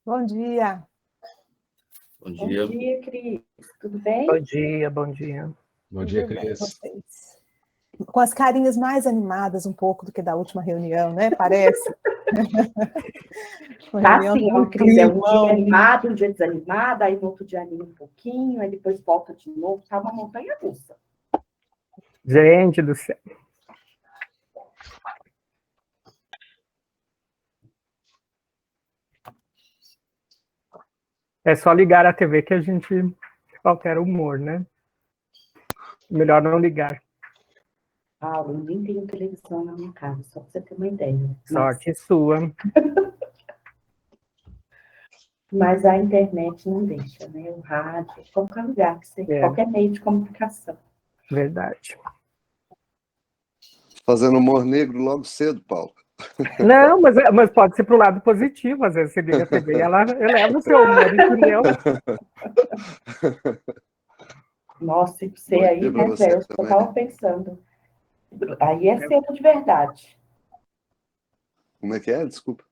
Bom dia. Bom Bom dia. dia, Cris. Tudo bem? Bom dia, bom dia. Bom dia, Tudo bem, Cris. vocês? Com as carinhas mais animadas um pouco do que da última reunião, né? Parece. Uma Tá reunião sim, com ó, Cris, é um dia climão. animado, um dia desanimado, aí no outro dia anima um pouquinho, aí depois volta de novo, tá uma montanha russa. Gente do céu. É só ligar a TV que a gente altera o humor, né? Melhor não ligar. Ah, eu nem tenho televisão na minha casa, só pra você ter uma ideia. Sorte sua. Mas a internet não deixa, né? O rádio, qualquer lugar que você, qualquer meio de comunicação. Verdade. Fazendo humor negro logo cedo, Paulo. Não, mas pode ser pro lado positivo. Às vezes você liga a TV e ela eleva o seu humor, entendeu? Nossa, e você Bom aí, dia pra né, você Zé? Eu também. tava pensando. Aí é cedo de verdade. Como é que é? Desculpa.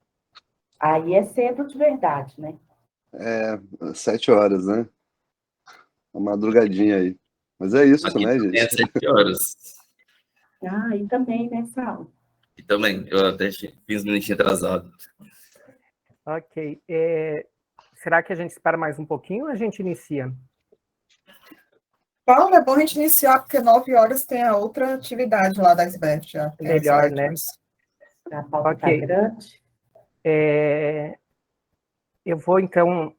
Aí é cedo de verdade, né? É 7 horas, né? Uma madrugadinha aí. Mas é isso, Aqui né, também é gente? 7 horas. Ah, e também, né, Sal? E também, eu até fiz uns minutinhos atrasado. Ok. Será que a gente espera mais um pouquinho ou a gente inicia? Paulo, é bom a gente iniciar, porque 9 horas tem a outra atividade lá da SBF, já tem Melhor, as né? items. A pauta tá Ok. grande. Eu vou, então,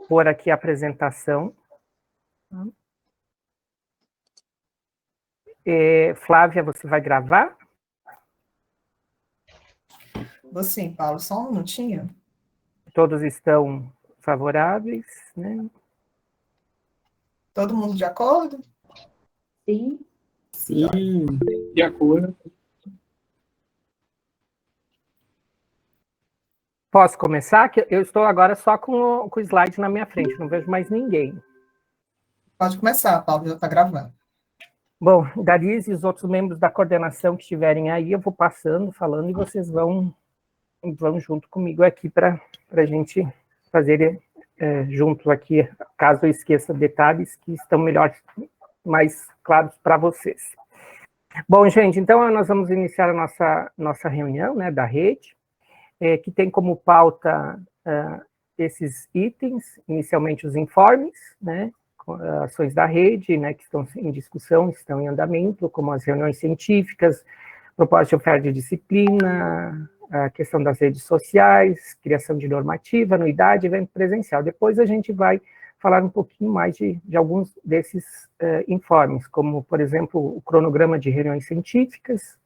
pôr aqui a apresentação. Flávia, você vai gravar? Vou sim, Paulo, só um minutinho. Todos estão favoráveis, né? Todo mundo de acordo? Sim. Sim, de acordo. Posso começar? Que eu estou agora só com o slide na minha frente, não vejo mais ninguém. Pode começar, Paulo, já está gravando. Bom, Dariz e os outros membros da coordenação que estiverem aí, eu vou passando, falando, e vocês vão junto comigo aqui para a gente fazer junto aqui, caso eu esqueça detalhes que estão mais claros para vocês. Bom, gente, então nós vamos iniciar a nossa reunião, né, da rede, que tem como pauta esses itens, inicialmente os informes, né, ações da rede, né, que estão em discussão, estão em andamento, como as reuniões científicas, proposta de oferta de disciplina, a questão das redes sociais, criação de normativa, anuidade, evento presencial. Depois a gente vai falar um pouquinho mais de alguns desses informes, como, por exemplo, o cronograma de reuniões científicas,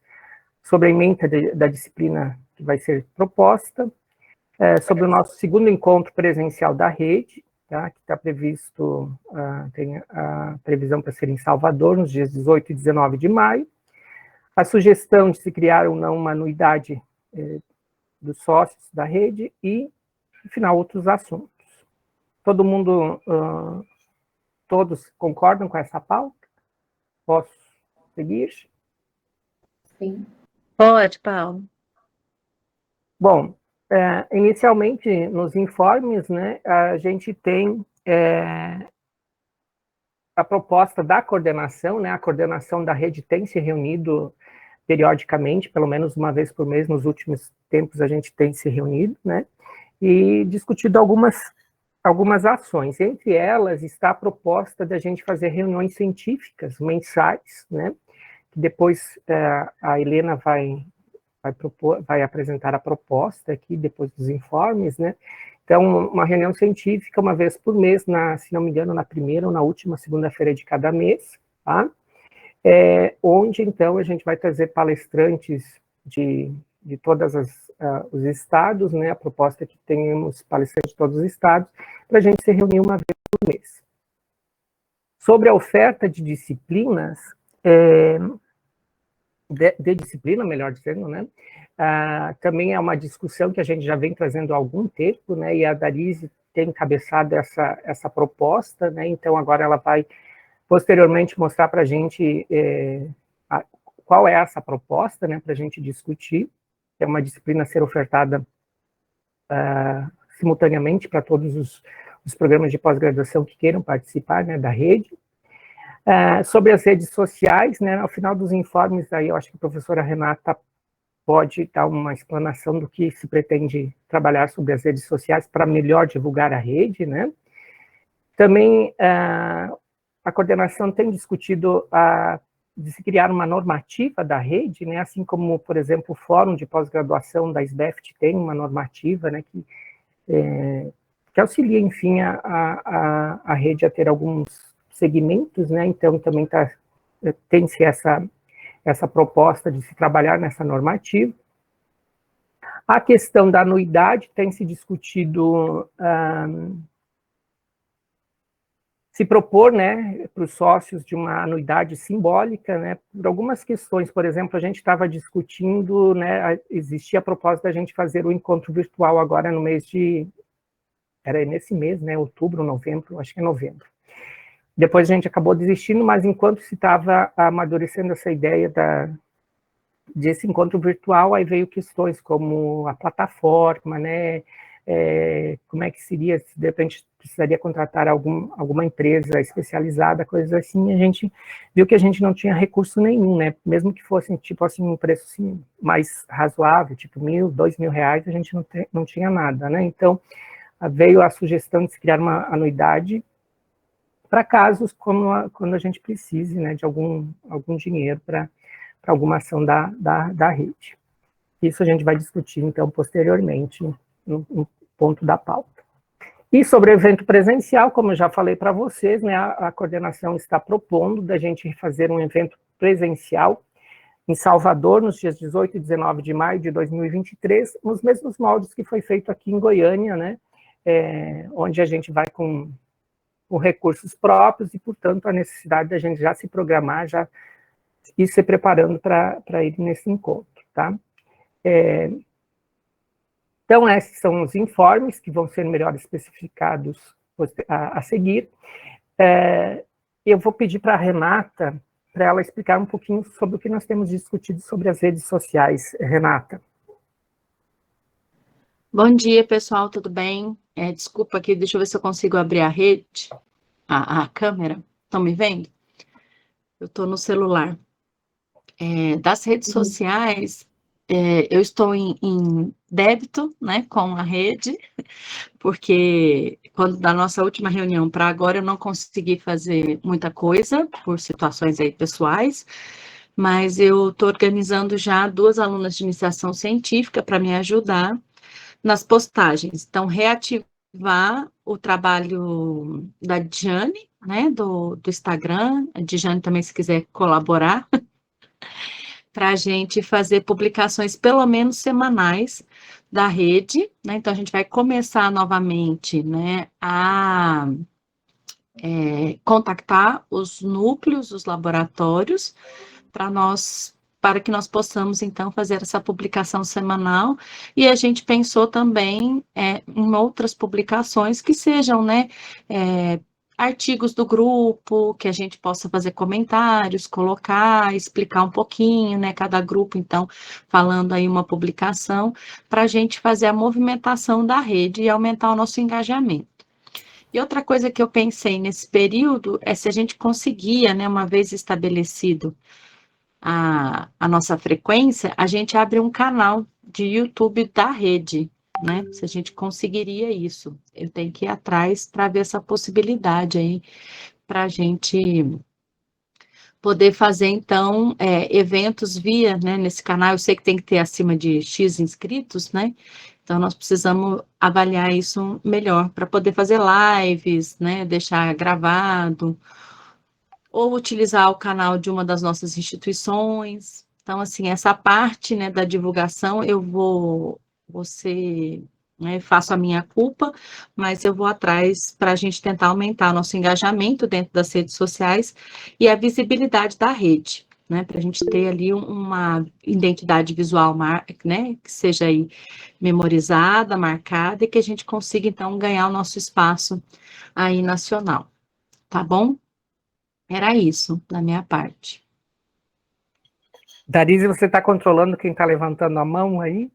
sobre a ementa da disciplina que vai ser proposta, sobre o nosso segundo encontro presencial da rede, tá, que está previsto, tem a previsão para ser em Salvador, nos dias 18 e 19 de maio, a sugestão de se criar ou não uma anuidade dos sócios da rede e, no final, outros assuntos. Todo mundo, todos concordam com essa pauta? Posso seguir? Sim. Pode, Paulo. Bom, inicialmente, nos informes, né, a gente tem a proposta da coordenação, né, a coordenação da rede tem se reunido periodicamente, pelo menos uma vez por mês, nos últimos tempos a gente tem se reunido, né, e discutido algumas ações. Entre elas está a proposta da gente fazer reuniões científicas mensais, né, que depois a Helena vai apresentar a proposta aqui, depois dos informes, né? Então, uma reunião científica uma vez por mês, se não me engano, na primeira ou na última segunda-feira de cada mês, tá? Onde, então, a gente vai trazer palestrantes de todos os estados, né? A proposta é que tenhamos palestrantes de todos os estados, para a gente se reunir uma vez por mês. Sobre a oferta de disciplinas, de disciplina, melhor dizendo, né? Também é uma discussão que a gente já vem trazendo há algum tempo, né? E a Darise tem encabeçado essa proposta, né? Então agora ela vai posteriormente mostrar para a gente qual é essa proposta, né? Para a gente discutir. É uma disciplina a ser ofertada simultaneamente para todos os programas de pós-graduação que queiram participar, né, da rede. Sobre as redes sociais, né, ao final dos informes, aí eu acho que a professora Renata pode dar uma explanação do que se pretende trabalhar sobre as redes sociais para melhor divulgar a rede, né. Também a coordenação tem discutido de se criar uma normativa da rede, né, assim como, por exemplo, o Fórum de Pós-Graduação da SBEFT tem uma normativa, né, que auxilia, enfim, a rede a ter alguns segmentos, né, então também tem-se essa proposta de se trabalhar nessa normativa. A questão da anuidade tem se discutido, se propor, né, para os sócios de uma anuidade simbólica, né, por algumas questões. Por exemplo, a gente estava discutindo, né, existia a proposta da gente fazer o encontro virtual agora no mês era nesse mês, né, outubro, novembro, acho que é novembro. Depois a gente acabou desistindo, mas enquanto se estava amadurecendo essa ideia desse encontro virtual, aí veio questões como a plataforma, né, como é que seria, se de repente precisaria contratar alguma empresa especializada, coisas assim, a gente viu que a gente não tinha recurso nenhum, né, mesmo que fosse, tipo assim, um preço assim, mais razoável, tipo R$1.000, R$2.000, a gente não tinha nada, né, então veio a sugestão de se criar uma anuidade para casos como quando a gente precise, né, de algum dinheiro para alguma ação da rede. Isso a gente vai discutir, então, posteriormente, no ponto da pauta. E sobre o evento presencial, como eu já falei para vocês, né, a coordenação está propondo da gente fazer um evento presencial em Salvador, nos dias 18 e 19 de maio de 2023, nos mesmos moldes que foi feito aqui em Goiânia, né, onde a gente vai com recursos próprios e, portanto, a necessidade da gente já se programar, já ir se preparando para ir nesse encontro, tá? Então, esses são os informes que vão ser melhor especificados a seguir. Eu vou pedir para a Renata, para ela explicar um pouquinho sobre o que nós temos discutido sobre as redes sociais. Renata. Bom dia, pessoal, tudo bem? Desculpa aqui, deixa eu ver se eu consigo abrir a rede, a câmera. Estão me vendo? Eu estou no celular. Das redes sociais, eu estou em débito, né, com a rede, porque quando da nossa última reunião para agora eu não consegui fazer muita coisa, por situações aí pessoais, mas eu estou organizando já 2 alunas de iniciação científica para me ajudar nas postagens. Então, reativar o trabalho da Diane, né, do Instagram, a Diane também, se quiser colaborar, para a gente fazer publicações, pelo menos semanais, da rede, né, então a gente vai começar novamente, né, a contactar os núcleos, os laboratórios, para que nós possamos, então, fazer essa publicação semanal, e a gente pensou também em outras publicações que sejam, né, artigos do grupo, que a gente possa fazer comentários, colocar, explicar um pouquinho, né, cada grupo, então, falando aí uma publicação, para a gente fazer a movimentação da rede e aumentar o nosso engajamento. E outra coisa que eu pensei nesse período é se a gente conseguia, né, uma vez estabelecido a nossa frequência, a gente abre um canal de YouTube da rede, né? Se a gente conseguiria isso. Eu tenho que ir atrás para ver essa possibilidade aí, para a gente poder fazer, então, eventos via, né, nesse canal. Eu sei que tem que ter acima de X inscritos, né? Então, nós precisamos avaliar isso melhor, para poder fazer lives, né, deixar gravado, ou utilizar o canal de uma das nossas instituições. Então, assim, essa parte, né, da divulgação, faço a minha culpa, mas eu vou atrás para a gente tentar aumentar nosso engajamento dentro das redes sociais e a visibilidade da rede, né, para a gente ter ali uma identidade visual, né, que seja aí memorizada, marcada, e que a gente consiga, então, ganhar o nosso espaço aí nacional, tá bom? Era isso, da minha parte. Darise, você está controlando quem está levantando a mão aí?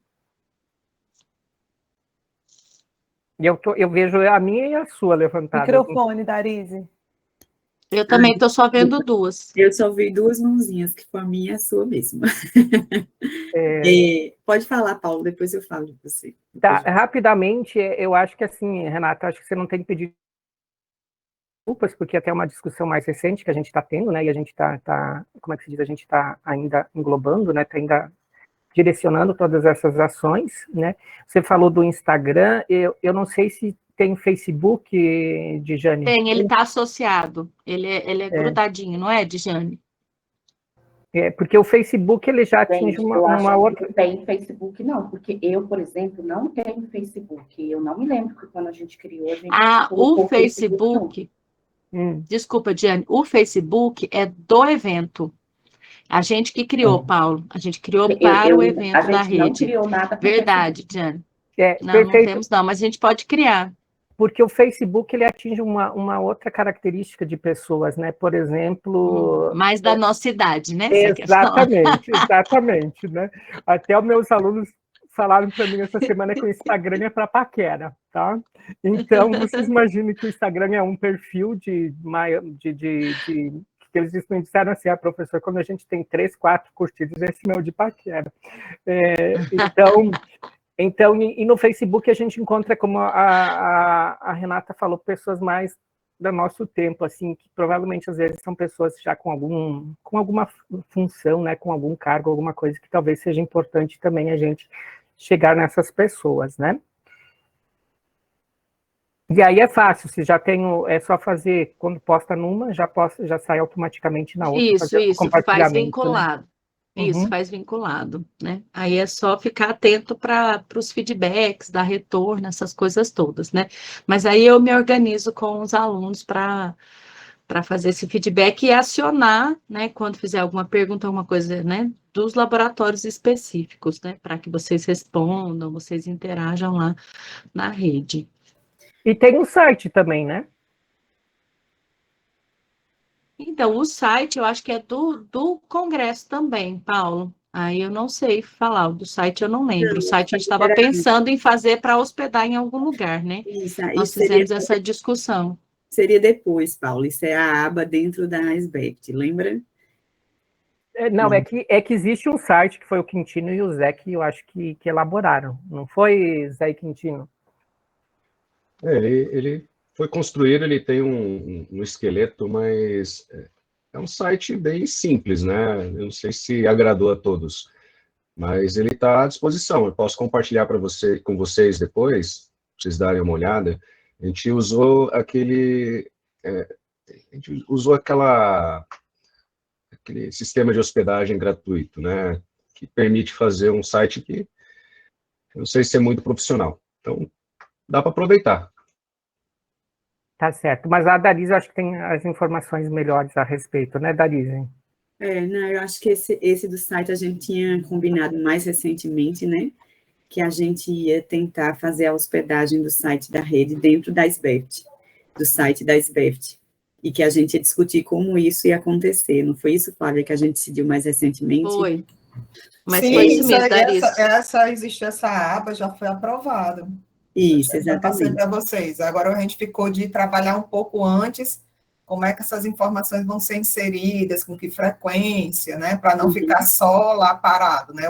E eu vejo a minha e a sua levantada. Microfone, Darise. Eu também estou só vendo duas. Eu só vi duas mãozinhas, que foi a minha e a sua mesmo. Pode falar, Paulo, depois eu falo de você. Tá, rapidamente, eu acho que assim, Renata, acho que você não tem que pedir desculpas, porque até é uma discussão mais recente que a gente está tendo, né, e a gente está, como é que se diz, a gente está ainda englobando, né, está ainda direcionando todas essas ações, né. Você falou do Instagram, eu não sei se tem Facebook, Djane? Tem, ele está associado, ele é grudadinho, não é, Djane? Porque o Facebook, ele já atinge uma outra... Não tem Facebook, não, porque eu, por exemplo, não tenho Facebook, eu não me lembro que quando a gente criou, a gente... O Facebook... Desculpa, Diane, o Facebook é do evento. A gente que criou, Paulo. A gente criou para o evento da rede. Não criou nada. Verdade, Diane. Não temos não, mas a gente pode criar. Porque o Facebook, ele atinge uma outra característica de pessoas, né? Por exemplo... Mais da nossa idade, né? Exatamente, né? Até os meus alunos falaram para mim essa semana que o Instagram é para paquera, tá? Então, vocês imaginem que o Instagram é um perfil que eles disseram assim, professor, quando a gente tem 3, 4 curtidas, esse meu de paquera. Então, e no Facebook a gente encontra, como a Renata falou, pessoas mais do nosso tempo, assim, que provavelmente às vezes são pessoas já com alguma função, né, com algum cargo, alguma coisa que talvez seja importante também a gente chegar nessas pessoas, né? E aí é fácil, se já tenho, é só fazer, quando posta numa, já sai automaticamente na outra. Isso, faz vinculado. Né? Isso, faz vinculado, né? Aí é só ficar atento para os feedbacks, dar retorno, essas coisas todas, né? Mas aí eu me organizo com os alunos para fazer esse feedback e acionar, né? Quando fizer alguma pergunta, alguma coisa, né? Dos laboratórios específicos, né? Para que vocês respondam, vocês interajam lá na rede. E tem um site também, né? Então, o site, eu acho que é do Congresso também, Paulo. Aí eu não sei falar, do site eu não lembro. O site a gente estava pensando em fazer para hospedar em algum lugar, né? Nós fizemos essa discussão. Seria depois, Paulo, isso é a aba dentro da SBECT, lembra? Não, é que existe um site que foi o Quintino e o Zé que eu acho que elaboraram. Não foi, Zé e Quintino? Ele foi construído, ele tem um esqueleto, mas é um site bem simples, né? Eu não sei se agradou a todos, mas ele está à disposição. Eu posso compartilhar com vocês depois, para vocês darem uma olhada. A gente usou aquele sistema de hospedagem gratuito, né? Que permite fazer um site que eu não sei se é muito profissional. Então, dá para aproveitar. Tá certo, mas a Darise, eu acho que tem as informações melhores a respeito, né, Darise? Não, eu acho que esse do site a gente tinha combinado mais recentemente, né, que a gente ia tentar fazer a hospedagem do site da rede dentro da SBEFT, do site da SBEFT, e que a gente ia discutir como isso ia acontecer, não foi isso, Flávia, que a gente decidiu mais recentemente? Foi. Mas sim, foi isso mesmo, Darise. Existe essa aba, já foi aprovada. Isso, exatamente. Para vocês. Agora a gente ficou de trabalhar um pouco antes, como é que essas informações vão ser inseridas, com que frequência, né? Para não ficar só lá parado, né?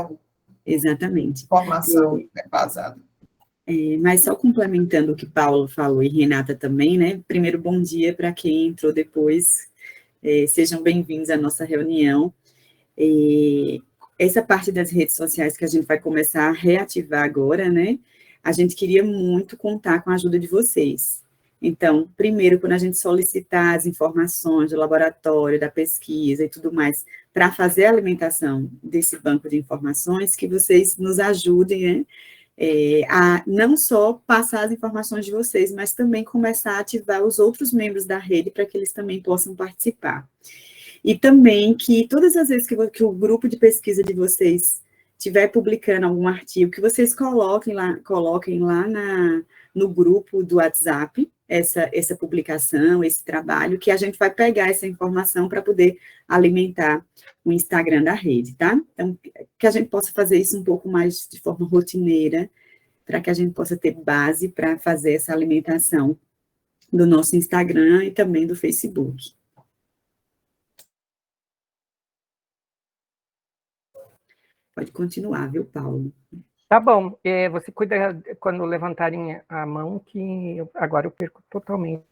Exatamente. Informação vazada. Mas só complementando o que Paulo falou e Renata também, né? Primeiro, bom dia para quem entrou depois. Sejam bem-vindos à nossa reunião. Essa parte das redes sociais que a gente vai começar a reativar agora, né? A gente queria muito contar com a ajuda de vocês. Então, primeiro, quando a gente solicitar as informações do laboratório, da pesquisa e tudo mais, para fazer a alimentação desse banco de informações, que vocês nos ajudem, né, a não só passar as informações de vocês, mas também começar a ativar os outros membros da rede para que eles também possam participar. E também que todas as vezes que o grupo de pesquisa de vocês estiver publicando algum artigo, que vocês coloquem lá no grupo do WhatsApp, essa publicação, esse trabalho, que a gente vai pegar essa informação para poder alimentar o Instagram da rede, tá? Então, que a gente possa fazer isso um pouco mais de forma rotineira, para que a gente possa ter base para fazer essa alimentação do nosso Instagram e também do Facebook. Pode continuar, viu, Paulo? Tá bom. Você cuida quando levantarem a mão, que agora eu perco totalmente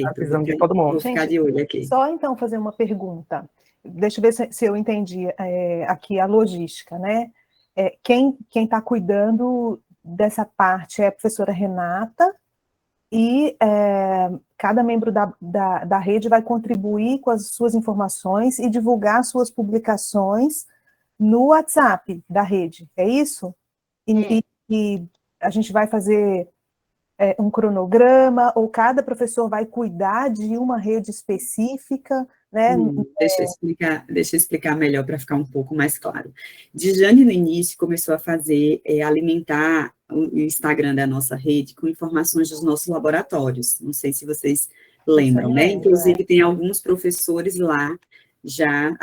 a visão de todo mundo. Vou ficar de olho aqui. Só então fazer uma pergunta. Deixa eu ver se eu entendi aqui a logística, né? Quem está cuidando dessa parte é a professora Renata, e cada membro da rede vai contribuir com as suas informações e divulgar suas publicações no WhatsApp da rede, é isso? E a gente vai fazer um cronograma, ou cada professor vai cuidar de uma rede específica, né? Deixa eu explicar melhor para ficar um pouco mais claro. Dijane, no início, começou a alimentar o Instagram da nossa rede com informações dos nossos laboratórios. Não sei se vocês lembram, né? Inclusive, tem alguns professores lá, já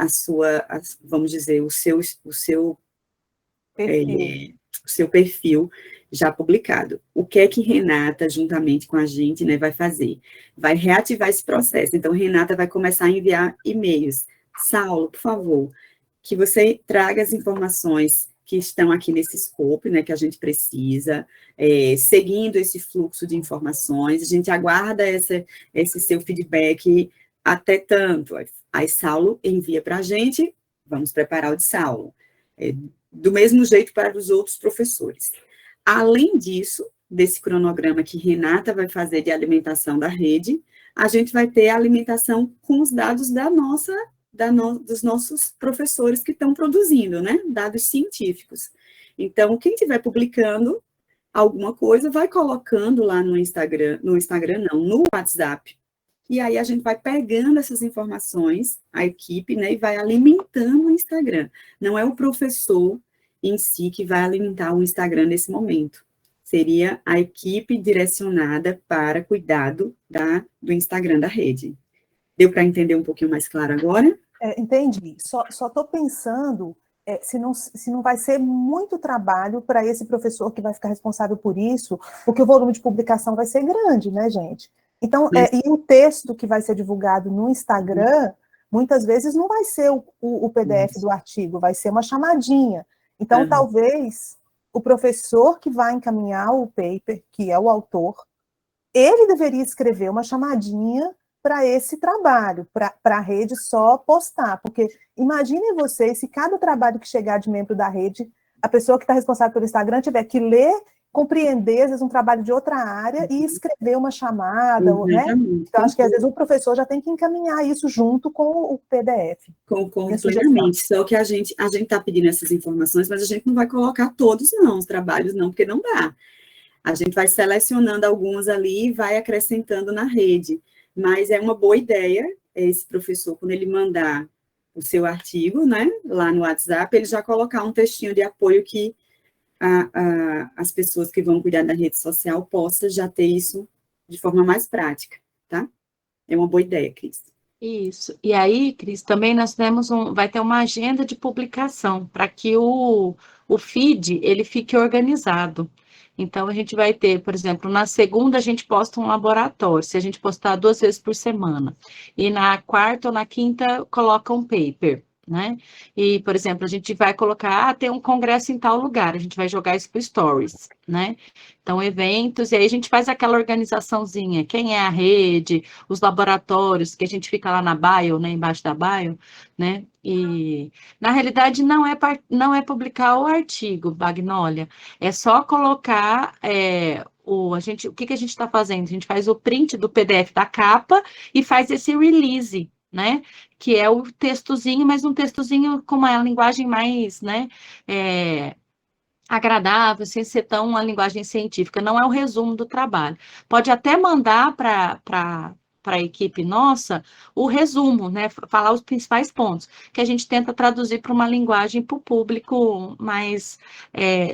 vamos dizer, o seu perfil já publicado. O que é que Renata, juntamente com a gente, né, vai fazer? Vai reativar esse processo. Então, Renata vai começar a enviar e-mails. Saulo, por favor, que você traga as informações que estão aqui nesse scope, né, que a gente precisa, seguindo esse fluxo de informações. A gente aguarda esse seu feedback até tanto. Aí, Saulo envia para a gente, vamos preparar o de Saulo. Do mesmo jeito para os outros professores. Além disso, desse cronograma que Renata vai fazer de alimentação da rede, a gente vai ter a alimentação com os dados dos nossos professores que estão produzindo, né? Dados científicos. Então, quem estiver publicando alguma coisa, vai colocando lá no WhatsApp. E aí a gente vai pegando essas informações, a equipe, né? E vai alimentando o Instagram. Não é o professor em si que vai alimentar o Instagram nesse momento. Seria a equipe direcionada para cuidado do Instagram da rede. Deu para entender um pouquinho mais claro agora? Entendi. Só estou pensando se não vai ser muito trabalho para esse professor que vai ficar responsável por isso, porque o volume de publicação vai ser grande, né, gente? Então, e o texto que vai ser divulgado no Instagram, muitas vezes não vai ser o PDF do artigo, vai ser uma chamadinha. Então, talvez o professor que vai encaminhar o paper, que é o autor, ele deveria escrever uma chamadinha para esse trabalho, para a rede só postar. Porque imaginem vocês, se cada trabalho que chegar de membro da rede, a pessoa que está responsável pelo Instagram tiver que ler, compreender, às vezes, um trabalho de outra área e escrever uma chamada, né? Então, acho que, às vezes, o professor já tem que encaminhar isso junto com o PDF. Concordo plenamente, só que a gente está pedindo essas informações, mas a gente não vai colocar todos, não, os trabalhos, não, porque não dá. A gente vai selecionando alguns ali e vai acrescentando na rede. Mas é uma boa ideia, esse professor, quando ele mandar o seu artigo, né, lá no WhatsApp, ele já colocar um textinho de apoio que as pessoas que vão cuidar da rede social possam já ter isso de forma mais prática, tá? É uma boa ideia, Cris. Isso. E aí, Cris, também nós vai ter uma agenda de publicação para que o feed ele fique organizado. Então, a gente vai ter, por exemplo, na segunda a gente posta um laboratório, se a gente postar 2 vezes por semana. E na quarta ou na quinta coloca um paper, né? E, por exemplo, a gente vai colocar, tem um congresso em tal lugar, a gente vai jogar isso para Stories, né? Então, eventos, e aí a gente faz aquela organizaçãozinha, quem é a rede, os laboratórios, que a gente fica lá na bio, né, embaixo da bio, né? E, na realidade, não é publicar o artigo, Bagnólia, é só colocar o que a gente está fazendo? A gente faz o print do PDF da capa e faz esse release, né? Que é o textozinho, mas um textozinho com uma linguagem mais, né? Agradável, sem ser tão uma linguagem científica. Não é o resumo do trabalho. Pode até mandar para a equipe nossa o resumo, né? Falar os principais pontos, que a gente tenta traduzir para uma linguagem para o público mais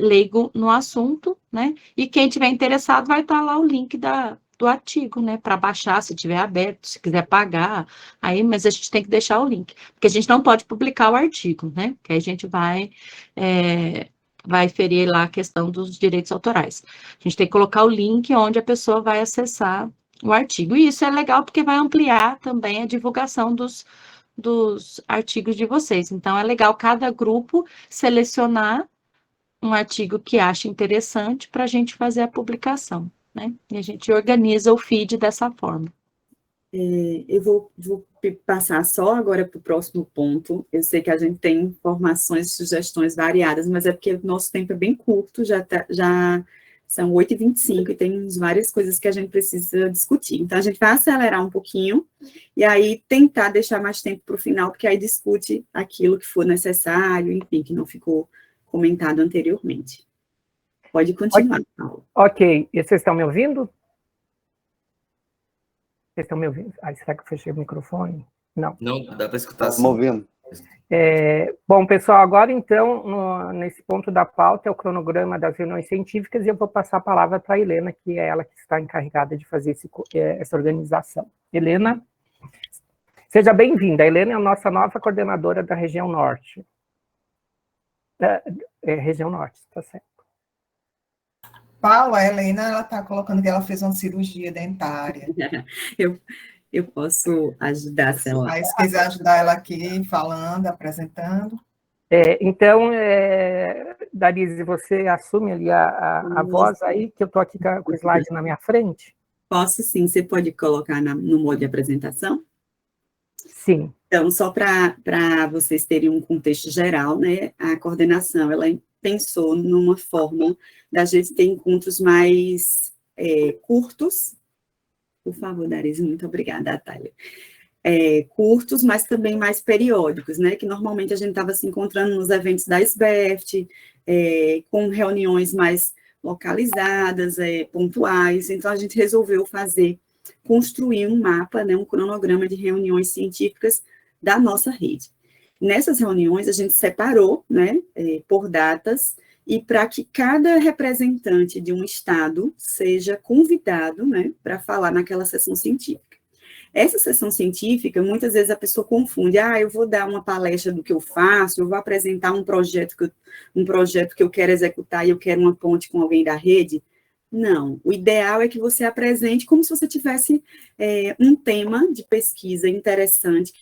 leigo no assunto, né? E quem tiver interessado vai estar lá o link do artigo, né, para baixar, se tiver aberto, se quiser pagar, aí, mas a gente tem que deixar o link, porque a gente não pode publicar o artigo, né, que aí a gente vai vai ferir lá a questão dos direitos autorais. A gente tem que colocar o link onde a pessoa vai acessar o artigo. E isso é legal porque vai ampliar também a divulgação dos artigos de vocês. Então, é legal cada grupo selecionar um artigo que acha interessante para a gente fazer a publicação, né? E a gente organiza o feed dessa forma. Eu vou passar só agora para o próximo ponto. Eu sei que a gente tem informações e sugestões variadas, mas é porque o nosso tempo é bem curto, já são 8h25 e tem várias coisas que a gente precisa discutir. Então, a gente vai acelerar um pouquinho e aí tentar deixar mais tempo para o final, porque aí discute aquilo que for necessário, enfim, que não ficou comentado anteriormente. Pode continuar, Paulo. Ok. E vocês estão me ouvindo? Vocês estão me ouvindo? Será que eu fechei o microfone? Não. Não, dá para escutar. Estamos ouvindo. Bom, pessoal, agora então, nesse ponto da pauta, é o cronograma das reuniões científicas, e eu vou passar a palavra para a Helena, que é ela que está encarregada de fazer essa organização. Helena, seja bem-vinda. A Helena é a nossa nova coordenadora da região norte. Região norte, está certo. Paula, a Helena, ela está colocando que ela fez uma cirurgia dentária. Eu posso ajudar, se ela... Aí, se quiser ajudar ela aqui, falando, apresentando. Então, Darise, você assume ali a voz aí, que eu estou aqui com o slide na minha frente? Posso sim, você pode colocar no modo de apresentação? Sim. Então, só para vocês terem um contexto geral, né, a coordenação, ela pensou numa forma da gente ter encontros mais curtos. Por favor, Darise, muito obrigada, Thalia. Curtos, mas também mais periódicos, né, que normalmente a gente estava se encontrando nos eventos da SBEFT, com reuniões mais localizadas, pontuais, então a gente resolveu construir um mapa, né, um cronograma de reuniões científicas da nossa rede. Nessas reuniões, a gente separou, né, por datas, e para que cada representante de um estado seja convidado, né, para falar naquela sessão científica. Essa sessão científica, muitas vezes a pessoa confunde, eu vou dar uma palestra do que eu faço, eu vou apresentar um projeto que eu quero executar e eu quero uma ponte com alguém da rede. Não, o ideal é que você apresente como se você tivesse um tema de pesquisa interessante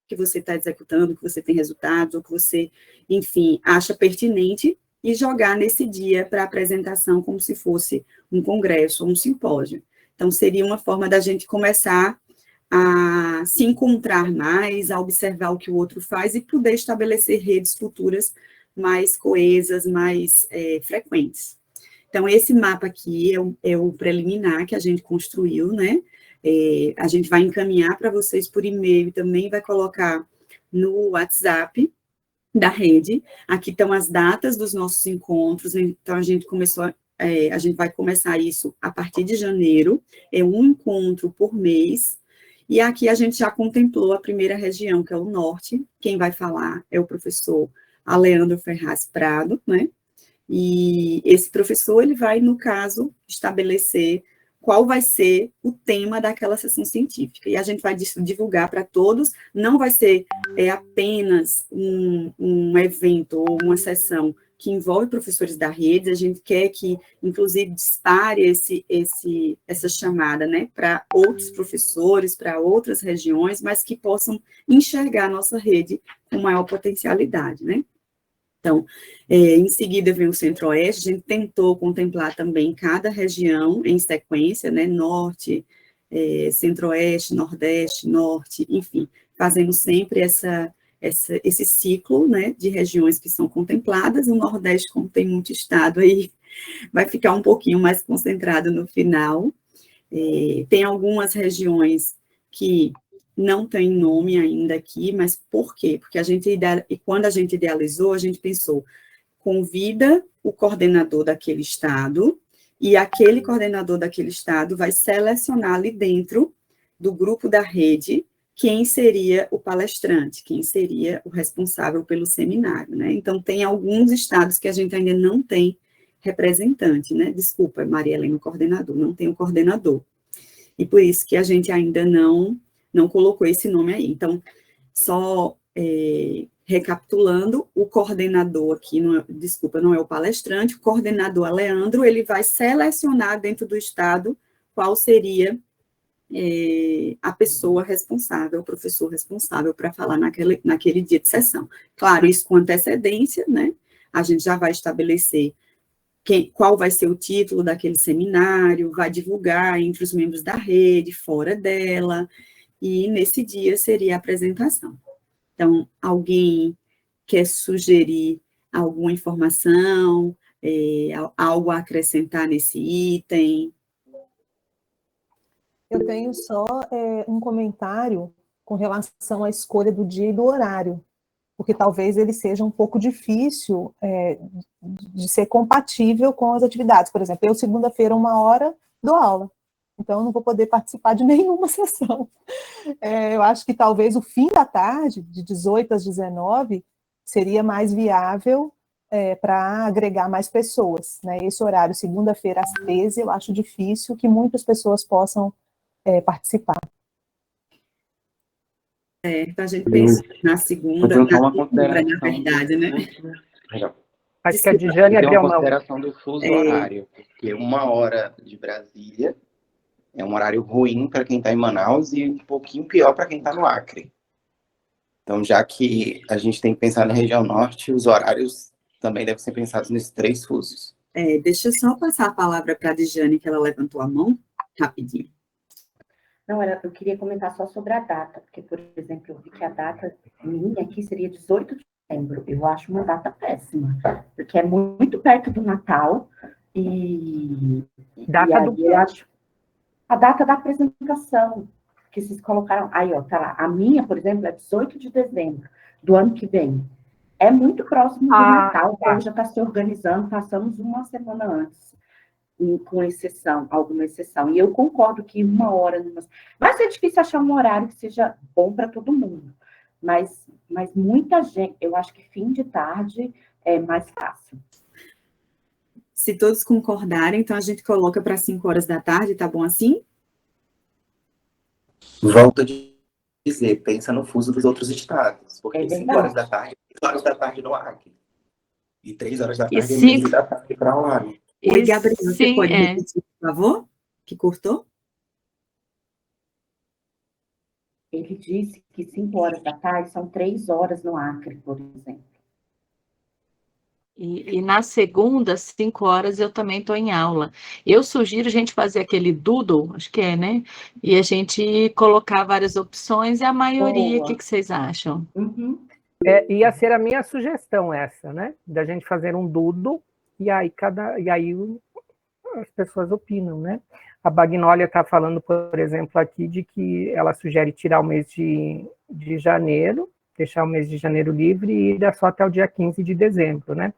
que você está executando, que você tem resultados, ou que você, enfim, acha pertinente, e jogar nesse dia para apresentação como se fosse um congresso ou um simpósio. Então, seria uma forma da gente começar a se encontrar mais, a observar o que o outro faz e poder estabelecer redes futuras mais coesas, mais frequentes. Então, esse mapa aqui é o preliminar que a gente construiu, né? A gente vai encaminhar para vocês por e-mail e também vai colocar no WhatsApp da rede. Aqui estão as datas dos nossos encontros, então a gente vai começar isso a partir de janeiro, um encontro por mês, e aqui a gente já contemplou a primeira região, que é o norte. Quem vai falar é o professor Aleandro Ferraz Prado, né? E esse professor, ele vai, no caso, estabelecer qual vai ser o tema daquela sessão científica. E a gente vai divulgar para todos, não vai ser apenas um evento ou uma sessão que envolve professores da rede, a gente quer que, inclusive, dispare essa chamada, né, para outros professores, para outras regiões, mas que possam enxergar a nossa rede com maior potencialidade, né? Então, em seguida vem o Centro-Oeste, a gente tentou contemplar também cada região em sequência, né, Norte, Centro-Oeste, Nordeste, Norte, enfim, fazendo sempre esse ciclo, né, de regiões que são contempladas. O Nordeste, como tem muito estado aí, vai ficar um pouquinho mais concentrado no final. Tem algumas regiões que não tem nome ainda aqui, mas por quê? Porque quando a gente idealizou, a gente pensou, convida o coordenador daquele estado, e aquele coordenador daquele estado vai selecionar ali dentro do grupo da rede quem seria o palestrante, quem seria o responsável pelo seminário, né? Então, tem alguns estados que a gente ainda não tem representante, né? Desculpa, Maria Helena, coordenador, não tem o coordenador. E por isso que a gente ainda não colocou esse nome aí. Então, só recapitulando, o coordenador aqui, desculpa, não é o palestrante, o coordenador Leandro, ele vai selecionar dentro do estado qual seria a pessoa responsável, o professor responsável para falar naquele dia de sessão. Claro, isso com antecedência, né? A gente já vai estabelecer qual vai ser o título daquele seminário, vai divulgar entre os membros da rede, fora dela, e nesse dia seria a apresentação. Então, alguém quer sugerir alguma informação, algo a acrescentar nesse item? Eu tenho só um comentário com relação à escolha do dia e do horário, porque talvez ele seja um pouco difícil de ser compatível com as atividades. Por exemplo, eu, segunda-feira, 1h, dou aula, então eu não vou poder participar de nenhuma sessão. Eu acho que talvez o fim da tarde, de 18 às 19, seria mais viável para agregar mais pessoas, né? Esse horário, segunda-feira às 13, eu acho difícil que muitas pessoas possam participar. A gente pensa na segunda, na verdade, né? Acho que a Dijane abriu uma mão. consideração do fuso horário, porque 1h de Brasília é um horário ruim para quem está em Manaus e um pouquinho pior para quem está no Acre. Então, já que a gente tem que pensar na região norte, os horários também devem ser pensados nesses 3 fusos. Deixa eu só passar a palavra para a Dijane, que ela levantou a mão, rapidinho. Não, eu queria comentar só sobre a data, porque, por exemplo, eu vi que a data minha aqui seria 18 de setembro. Eu acho uma data péssima, porque é muito perto do Natal e aí eu acho a data da apresentação que vocês colocaram. Aí, ó, tá lá. A minha, por exemplo, é 18 de dezembro do ano que vem. É muito próximo do Natal, então já está se organizando, passamos uma semana antes. Com exceção, alguma exceção. E eu concordo que 1h... Vai ser difícil achar um horário que seja bom para todo mundo, mas muita gente... Eu acho que fim de tarde é mais fácil. Se todos concordarem, então a gente coloca para 5h da tarde, tá bom assim? Volto a dizer, pensa no fuso dos outros estados, porque 5h da tarde, 3h da tarde no Acre. E 3h da tarde é 5h da tarde para lá. Oi, Gabriel, você pode repetir, por favor? Que cortou? Ele disse que 5h da tarde são 3h no Acre, por exemplo. E na segunda, 5h, eu também estou em aula. Eu sugiro a gente fazer aquele doodle, acho que é, né? E a gente colocar várias opções e a maioria, o que vocês acham? Uhum. Ia ser a minha sugestão essa, né? Da gente fazer um doodle, e aí as pessoas opinam, né? A Bagnólia está falando, por exemplo, aqui, de que ela sugere tirar o mês de janeiro, deixar o mês de janeiro livre e ir só até o dia 15 de dezembro, né?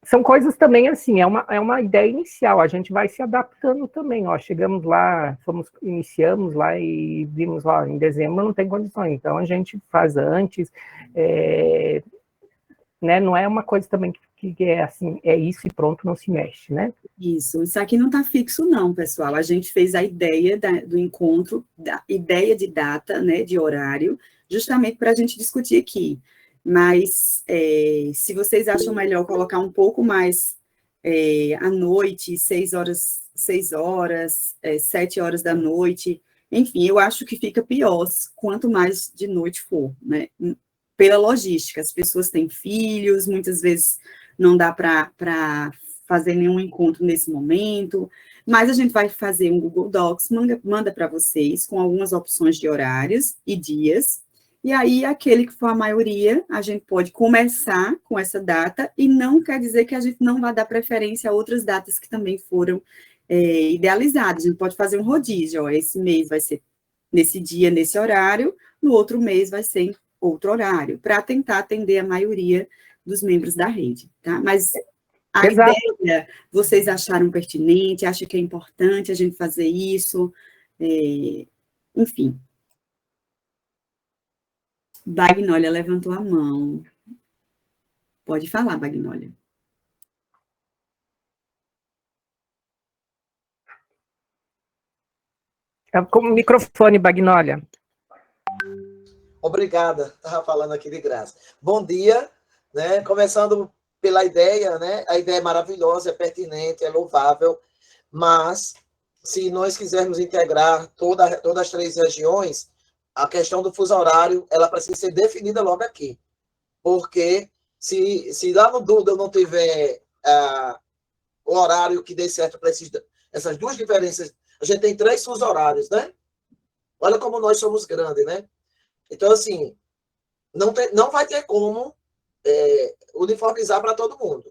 São coisas também assim, é uma ideia inicial, a gente vai se adaptando também, ó, chegamos lá, iniciamos lá e vimos lá, em dezembro não tem condições, então a gente faz antes, né, não é uma coisa também que é assim, é isso e pronto, não se mexe, né? Isso aqui não está fixo não, pessoal, a gente fez a ideia do encontro, da ideia de data, né, de horário, justamente para a gente discutir aqui, mas se vocês acham melhor colocar um pouco mais à noite, 6h, 7h da noite, enfim, eu acho que fica pior quanto mais de noite for, né? Pela logística, as pessoas têm filhos, muitas vezes não dá para fazer nenhum encontro nesse momento, mas a gente vai fazer um Google Docs, manda para vocês com algumas opções de horários e dias, e aí aquele que for a maioria, a gente pode começar com essa data, e não quer dizer que a gente não vai dar preferência a outras datas que também foram idealizadas, a gente pode fazer um rodízio, ó, esse mês vai ser nesse dia, nesse horário, no outro mês vai ser em outro horário, para tentar atender a maioria dos membros da rede, tá? Mas a ideia, vocês acharam pertinente, acham que é importante a gente fazer isso, enfim. Bagnólia levantou a mão. Pode falar, Bagnólia. Com o microfone, Bagnólia. Obrigada, estava falando aqui de graça. Bom dia, né? Começando pela ideia, né? A ideia é maravilhosa, é pertinente, é louvável, mas se nós quisermos integrar todas as 3 regiões, a questão do fuso horário, ela precisa ser definida logo aqui, porque se lá no Duda eu não tiver o horário que dê certo para essas 2 diferenças, a gente tem 3 fuso horários, né? Olha como nós somos grandes, né? Então, assim, não vai ter como uniformizar para todo mundo.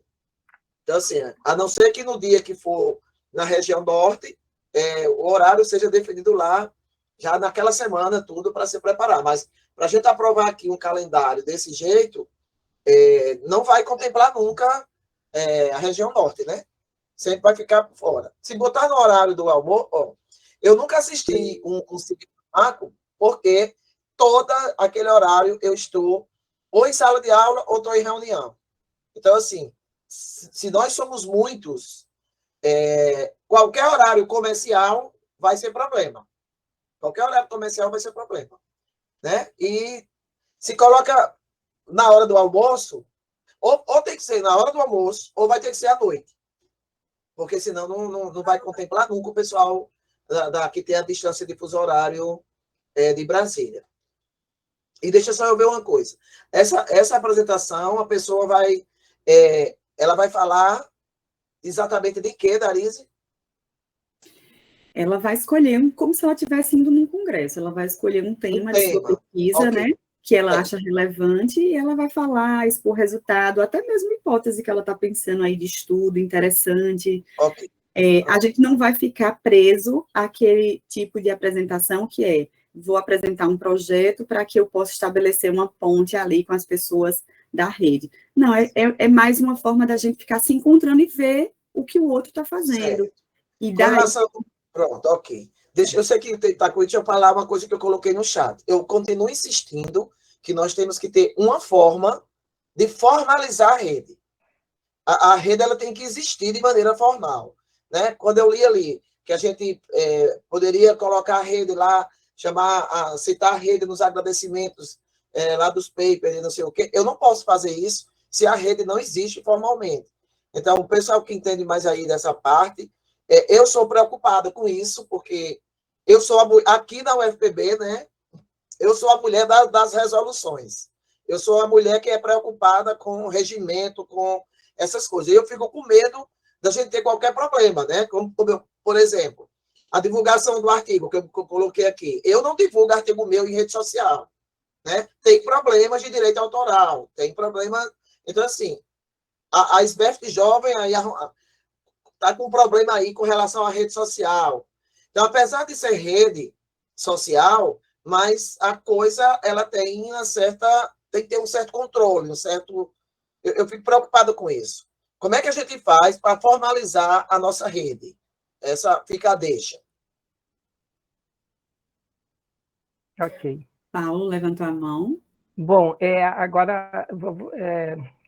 Então, assim, a não ser que no dia que for na região norte, o horário seja definido lá, já naquela semana, tudo para se preparar. Mas, para a gente aprovar aqui um calendário desse jeito, não vai contemplar nunca a região norte, né? Sempre vai ficar por fora. Se botar no horário do almoço, eu nunca assisti um Marco, porque todo aquele horário eu estou ou em sala de aula ou estou em reunião. Então, assim, se nós somos muitos, qualquer horário comercial vai ser problema. Qualquer horário comercial vai ser problema. Né? E se coloca na hora do almoço, ou tem que ser na hora do almoço, ou vai ter que ser à noite. Porque senão não vai contemplar nunca o pessoal que tem a distância de fuso horário de Brasília. E deixa só eu ver uma coisa. Essa apresentação, a pessoa ela vai falar exatamente de quê, Darise? Ela vai escolher, como se ela estivesse indo num congresso, ela vai escolher um tema de sua pesquisa, né, que ela acha relevante, e ela vai falar, expor resultado, até mesmo hipótese que ela está pensando aí de estudo interessante. A gente não vai ficar preso àquele tipo de apresentação que vou apresentar um projeto para que eu possa estabelecer uma ponte ali com as pessoas da rede. Não, é mais uma forma da gente ficar se encontrando e ver o que o outro está fazendo. Certo. E daí... Pronto, ok. Eu sei que está com deixa eu falar uma coisa que eu coloquei no chat. Eu continuo insistindo que nós temos que ter uma forma de formalizar a rede. A rede ela tem que existir de maneira formal. Né? Quando eu li ali que a gente poderia colocar a rede lá, citar a rede nos agradecimentos lá dos papers, não sei o quê, eu não posso fazer isso se a rede não existe formalmente. Então, o pessoal que entende mais aí dessa parte, eu sou preocupado com isso, porque eu sou aqui na UFPB, né? Eu sou a mulher das resoluções. Eu sou a mulher que é preocupada com o regimento, com essas coisas. E eu fico com medo da gente ter qualquer problema, né? Como por exemplo, a divulgação do artigo que eu coloquei aqui. Eu não divulgo artigo meu em rede social, né? Tem problemas de direito autoral, tem problema... Então, assim, a SBF de Jovem aí está com um problema aí com relação à rede social. Então, apesar de ser rede social, mas a coisa ela tem que ter um certo controle, eu fico preocupado com isso. Como é que a gente faz para formalizar a nossa rede? Essa fica a deixa. Ok. Paulo levantou a mão. Bom, agora vou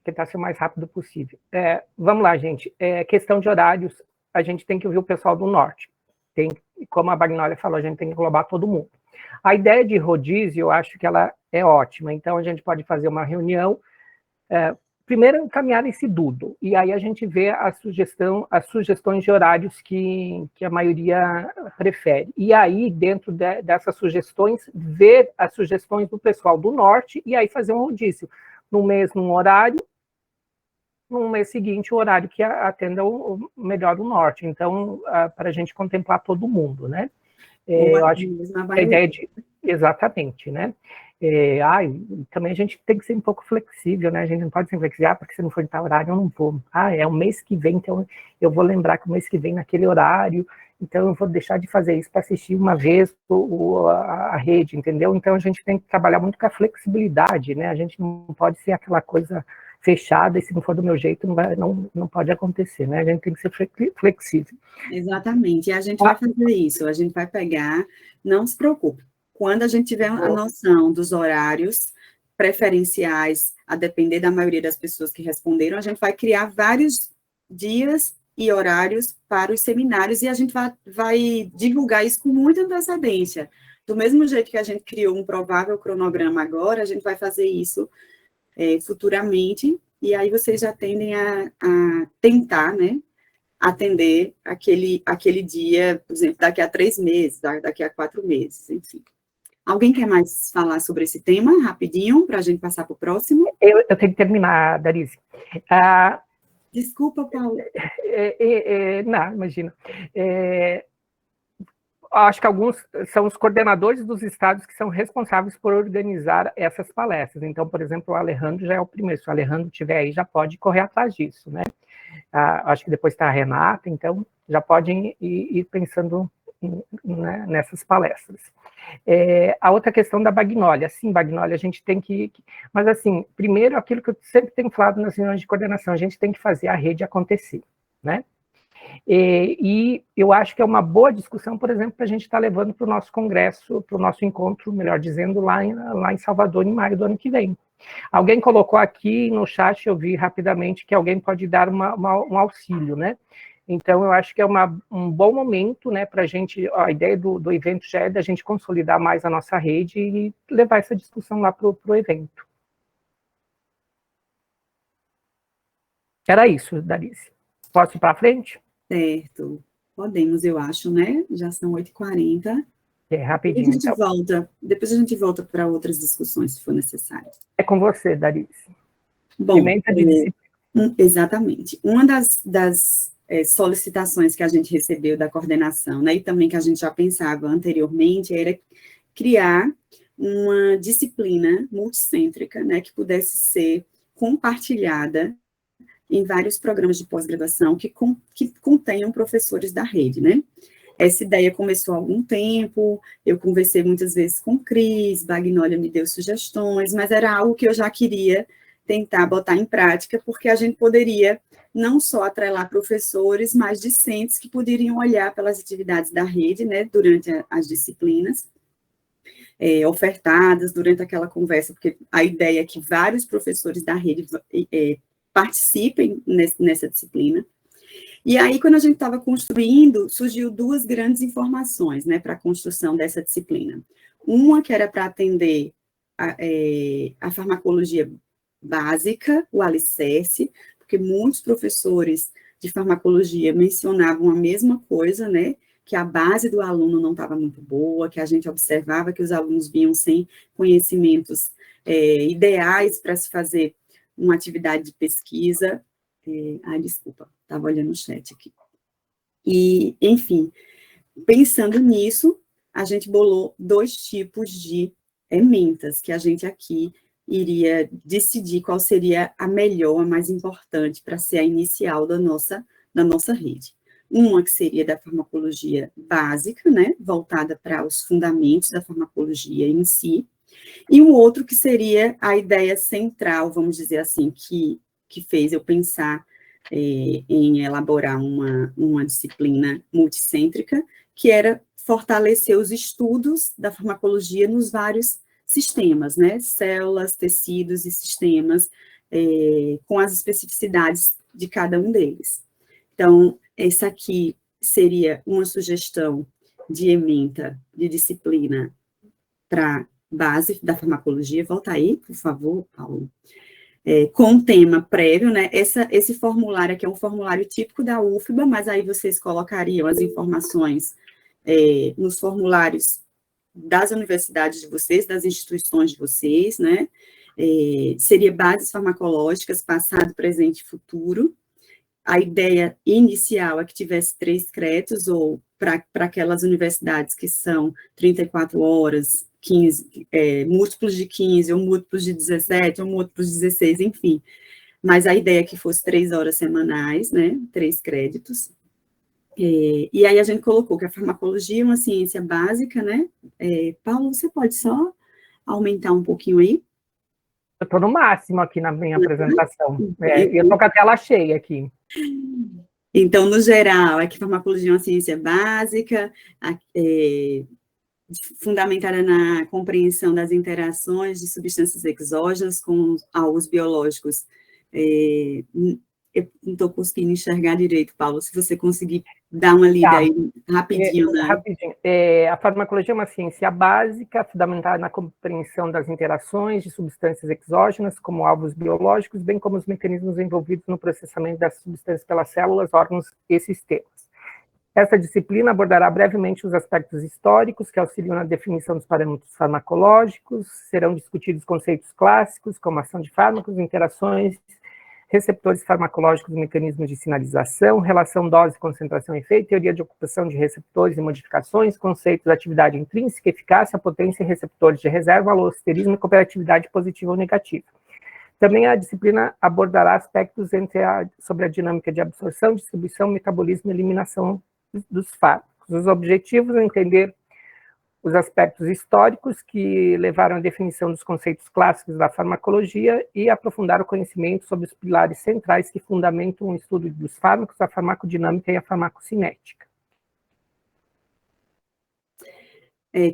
tentar ser o mais rápido possível. Vamos lá, gente. Questão de horários, a gente tem que ouvir o pessoal do norte. Como a Magnólia falou, a gente tem que englobar todo mundo. A ideia de rodízio, eu acho que ela é ótima. Então, a gente pode fazer uma reunião, primeiro encaminhar esse doodle, e aí a gente vê as sugestões de horários que a maioria prefere. E aí, dentro dessas sugestões, ver as sugestões do pessoal do norte, e aí fazer um rodízio. No mês, num horário, no mês seguinte, o horário que atenda o melhor do norte. Então, para a gente contemplar todo mundo, né? Eu acho a ideia de... Exatamente, né? Também a gente tem que ser um pouco flexível, né? A gente não pode ser flexível, porque se não for em tal horário, eu não vou. É o mês que vem, então eu vou lembrar que o mês que vem naquele horário, então eu vou deixar de fazer isso para assistir uma vez a rede, entendeu? Então a gente tem que trabalhar muito com a flexibilidade, né? A gente não pode ser aquela coisa fechada, e se não for do meu jeito, não pode acontecer, né? A gente tem que ser flexível. Exatamente, e a gente vai fazer isso, a gente vai pegar, não se preocupe, quando a gente tiver a noção dos horários preferenciais, a depender da maioria das pessoas que responderam, a gente vai criar vários dias e horários para os seminários, e a gente vai divulgar isso com muita antecedência, do mesmo jeito que a gente criou um provável cronograma agora, a gente vai fazer isso futuramente, e aí vocês já tendem a tentar, né, atender aquele dia, por exemplo, daqui a 3 meses, daqui a 4 meses, enfim. Alguém quer mais falar sobre esse tema, rapidinho, para a gente passar para o próximo? Eu tenho que terminar, Darise. Desculpa, Paulo. Não, imagina. Acho que alguns são os coordenadores dos estados que são responsáveis por organizar essas palestras. Então, por exemplo, o Alejandro já é o primeiro. Se o Alejandro estiver aí, já pode correr atrás disso, né? Acho que depois está a Renata, então já podem ir pensando nessas palestras. A outra questão da Bagnólia. Sim, Bagnólia, a gente tem que... Mas, assim, primeiro, aquilo que eu sempre tenho falado nas reuniões de coordenação, a gente tem que fazer a rede acontecer, né? E eu acho que é uma boa discussão, por exemplo, para a gente estar levando para o nosso congresso, para o nosso encontro, melhor dizendo, lá em Salvador, em maio do ano que vem. Alguém colocou aqui no chat, eu vi rapidamente, que alguém pode dar um auxílio, né? Então, eu acho que é um bom momento, né, para a gente, a ideia do evento já é da gente consolidar mais a nossa rede e levar essa discussão lá para o evento. Era isso, Darise. Posso ir para frente? Certo. Podemos, eu acho, né? Já são 8h40. Rapidinho, Depois a gente volta para outras discussões, se for necessário. É com você, Darise. Bom, exatamente. Uma das solicitações que a gente recebeu da coordenação, né, e também que a gente já pensava anteriormente, era criar uma disciplina multicêntrica, né, que pudesse ser compartilhada em vários programas de pós-graduação que contenham professores da rede, né? Essa ideia começou há algum tempo, eu conversei muitas vezes com Cris, Bagnólia me deu sugestões, mas era algo que eu já queria tentar botar em prática, porque a gente poderia não só atrelar professores, mas discentes que poderiam olhar pelas atividades da rede, né, durante as disciplinas ofertadas, durante aquela conversa, porque a ideia é que vários professores da rede participem nessa disciplina. E aí, quando a gente estava construindo, surgiu 2 grandes informações, né, para a construção dessa disciplina. Uma que era para atender a farmacologia básica, o alicerce, porque muitos professores de farmacologia mencionavam a mesma coisa, né, que a base do aluno não estava muito boa, que a gente observava que os alunos vinham sem conhecimentos ideais para se fazer uma atividade de pesquisa. Desculpa, estava olhando o chat aqui. E, enfim, pensando nisso, a gente bolou 2 tipos de ementas, que a gente aqui iria decidir qual seria a melhor, a mais importante, para ser a inicial da nossa rede. Uma que seria da farmacologia básica, né, voltada para os fundamentos da farmacologia em si, e um outro que seria a ideia central, vamos dizer assim, que fez eu pensar em elaborar uma disciplina multicêntrica, que era fortalecer os estudos da farmacologia nos vários sistemas, né, células, tecidos e sistemas, com as especificidades de cada um deles. Então, essa aqui seria uma sugestão de ementa de disciplina para base da farmacologia. Volta aí, por favor, Paulo. Com um tema prévio, né? Esse formulário aqui é um formulário típico da UFBA, mas aí vocês colocariam as informações nos formulários das universidades de vocês, das instituições de vocês, né? Seria bases farmacológicas, passado, presente e futuro. A ideia inicial é que tivesse 3 créditos, ou para aquelas universidades que são 34 horas, 15, múltiplos de 15, ou múltiplos de 17, ou múltiplos de 16, enfim. Mas a ideia é que fosse 3 horas semanais, né, 3 créditos. E aí a gente colocou que a farmacologia é uma ciência básica, né? Paulo, você pode só aumentar um pouquinho aí? Eu estou no máximo aqui na minha apresentação. Eu estou com a tela cheia aqui. Então, no geral, é que farmacologia é uma ciência básica, fundamentada na compreensão das interações de substâncias exógenas com os biológicos. Eu não estou conseguindo enxergar direito, Paulo, se você conseguir dar uma lida aí rapidinho, né? Rapidinho. A farmacologia é uma ciência básica, fundamentada na compreensão das interações de substâncias exógenas, como alvos biológicos, bem como os mecanismos envolvidos no processamento das substâncias pelas células, órgãos e sistemas. Essa disciplina abordará brevemente os aspectos históricos que auxiliam na definição dos parâmetros farmacológicos, serão discutidos conceitos clássicos, como ação de fármacos, interações, receptores farmacológicos e mecanismos de sinalização, relação dose, concentração e efeito, teoria de ocupação de receptores e modificações, conceitos de atividade intrínseca, eficácia, potência e receptores de reserva, alosterismo e cooperatividade positiva ou negativa. Também a disciplina abordará aspectos sobre a dinâmica de absorção, distribuição, metabolismo e eliminação dos fármacos. Os objetivos são entender os aspectos históricos que levaram à definição dos conceitos clássicos da farmacologia e aprofundar o conhecimento sobre os pilares centrais que fundamentam o estudo dos fármacos, a farmacodinâmica e a farmacocinética.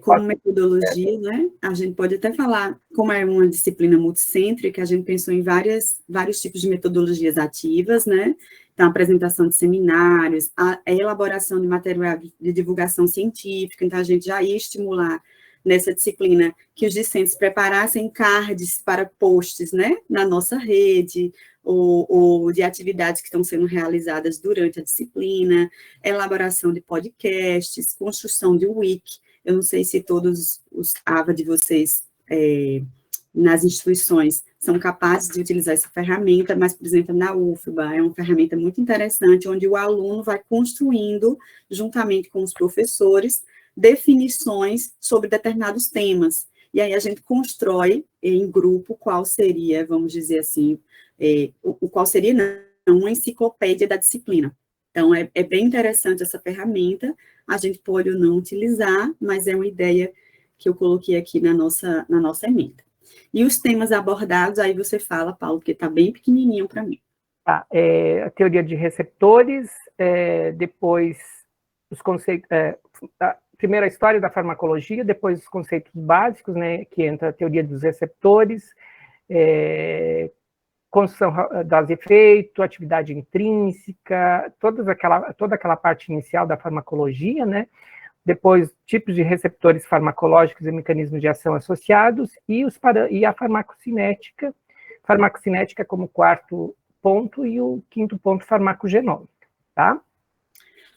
Como metodologia, né, a gente pode até falar, como é uma disciplina multicêntrica, a gente pensou em vários tipos de metodologias ativas, né, então, a apresentação de seminários, a elaboração de material de divulgação científica, então a gente já ia estimular nessa disciplina que os discentes preparassem cards para posts, né, na nossa rede, ou de atividades que estão sendo realizadas durante a disciplina, elaboração de podcasts, construção de wiki. Eu não sei se todos os AVA de vocês nas instituições são capazes de utilizar essa ferramenta, mas, por exemplo, na UFBA é uma ferramenta muito interessante, onde o aluno vai construindo, juntamente com os professores, definições sobre determinados temas. E aí a gente constrói em grupo qual seria, vamos dizer assim, qual seria não, uma enciclopédia da disciplina. Então, é bem interessante essa ferramenta, a gente pode ou não utilizar, mas é uma ideia que eu coloquei aqui na nossa emenda. E os temas abordados, aí você fala, Paulo, porque está bem pequenininho para mim. Tá, a teoria de receptores, depois os conceitos, primeiro a história da farmacologia, depois os conceitos básicos, né, que entra a teoria dos receptores, construção dose efeito, atividade intrínseca, toda aquela parte inicial da farmacologia, né? Depois, tipos de receptores farmacológicos e mecanismos de ação associados, e a farmacocinética como quarto ponto, e o quinto ponto, farmacogenômica, tá?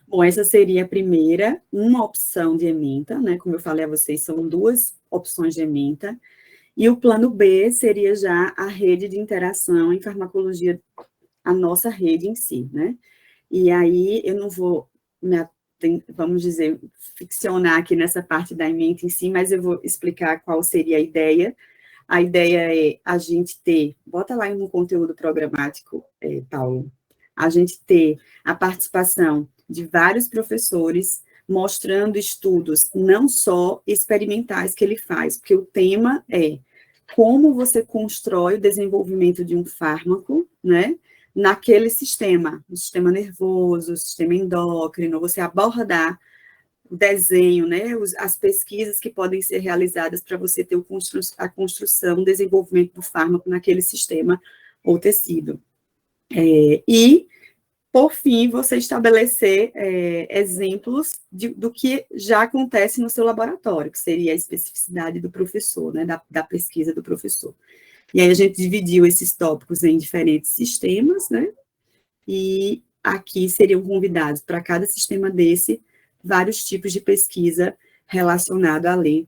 Bom, essa seria a primeira, uma opção de ementa, né? Como eu falei a vocês, são duas opções de ementa, e o plano B seria já a rede de interação em farmacologia, a nossa rede em si, né? E aí, eu não vou vamos dizer, ficcionar aqui nessa parte da ementa em si, mas eu vou explicar qual seria a ideia. A ideia é a gente ter, bota lá no conteúdo programático, Paulo, a gente ter a participação de vários professores mostrando estudos não só experimentais que ele faz, porque o tema é como você constrói o desenvolvimento de um fármaco, né, naquele sistema, o sistema nervoso, o sistema endócrino, você abordar o desenho, né, as pesquisas que podem ser realizadas para você ter a construção, o desenvolvimento do fármaco naquele sistema ou tecido. E, por fim, você estabelecer exemplos do que já acontece no seu laboratório, que seria a especificidade do professor, né, da pesquisa do professor. E aí a gente dividiu esses tópicos em diferentes sistemas, né? E aqui seriam convidados para cada sistema desse vários tipos de pesquisa relacionado à lei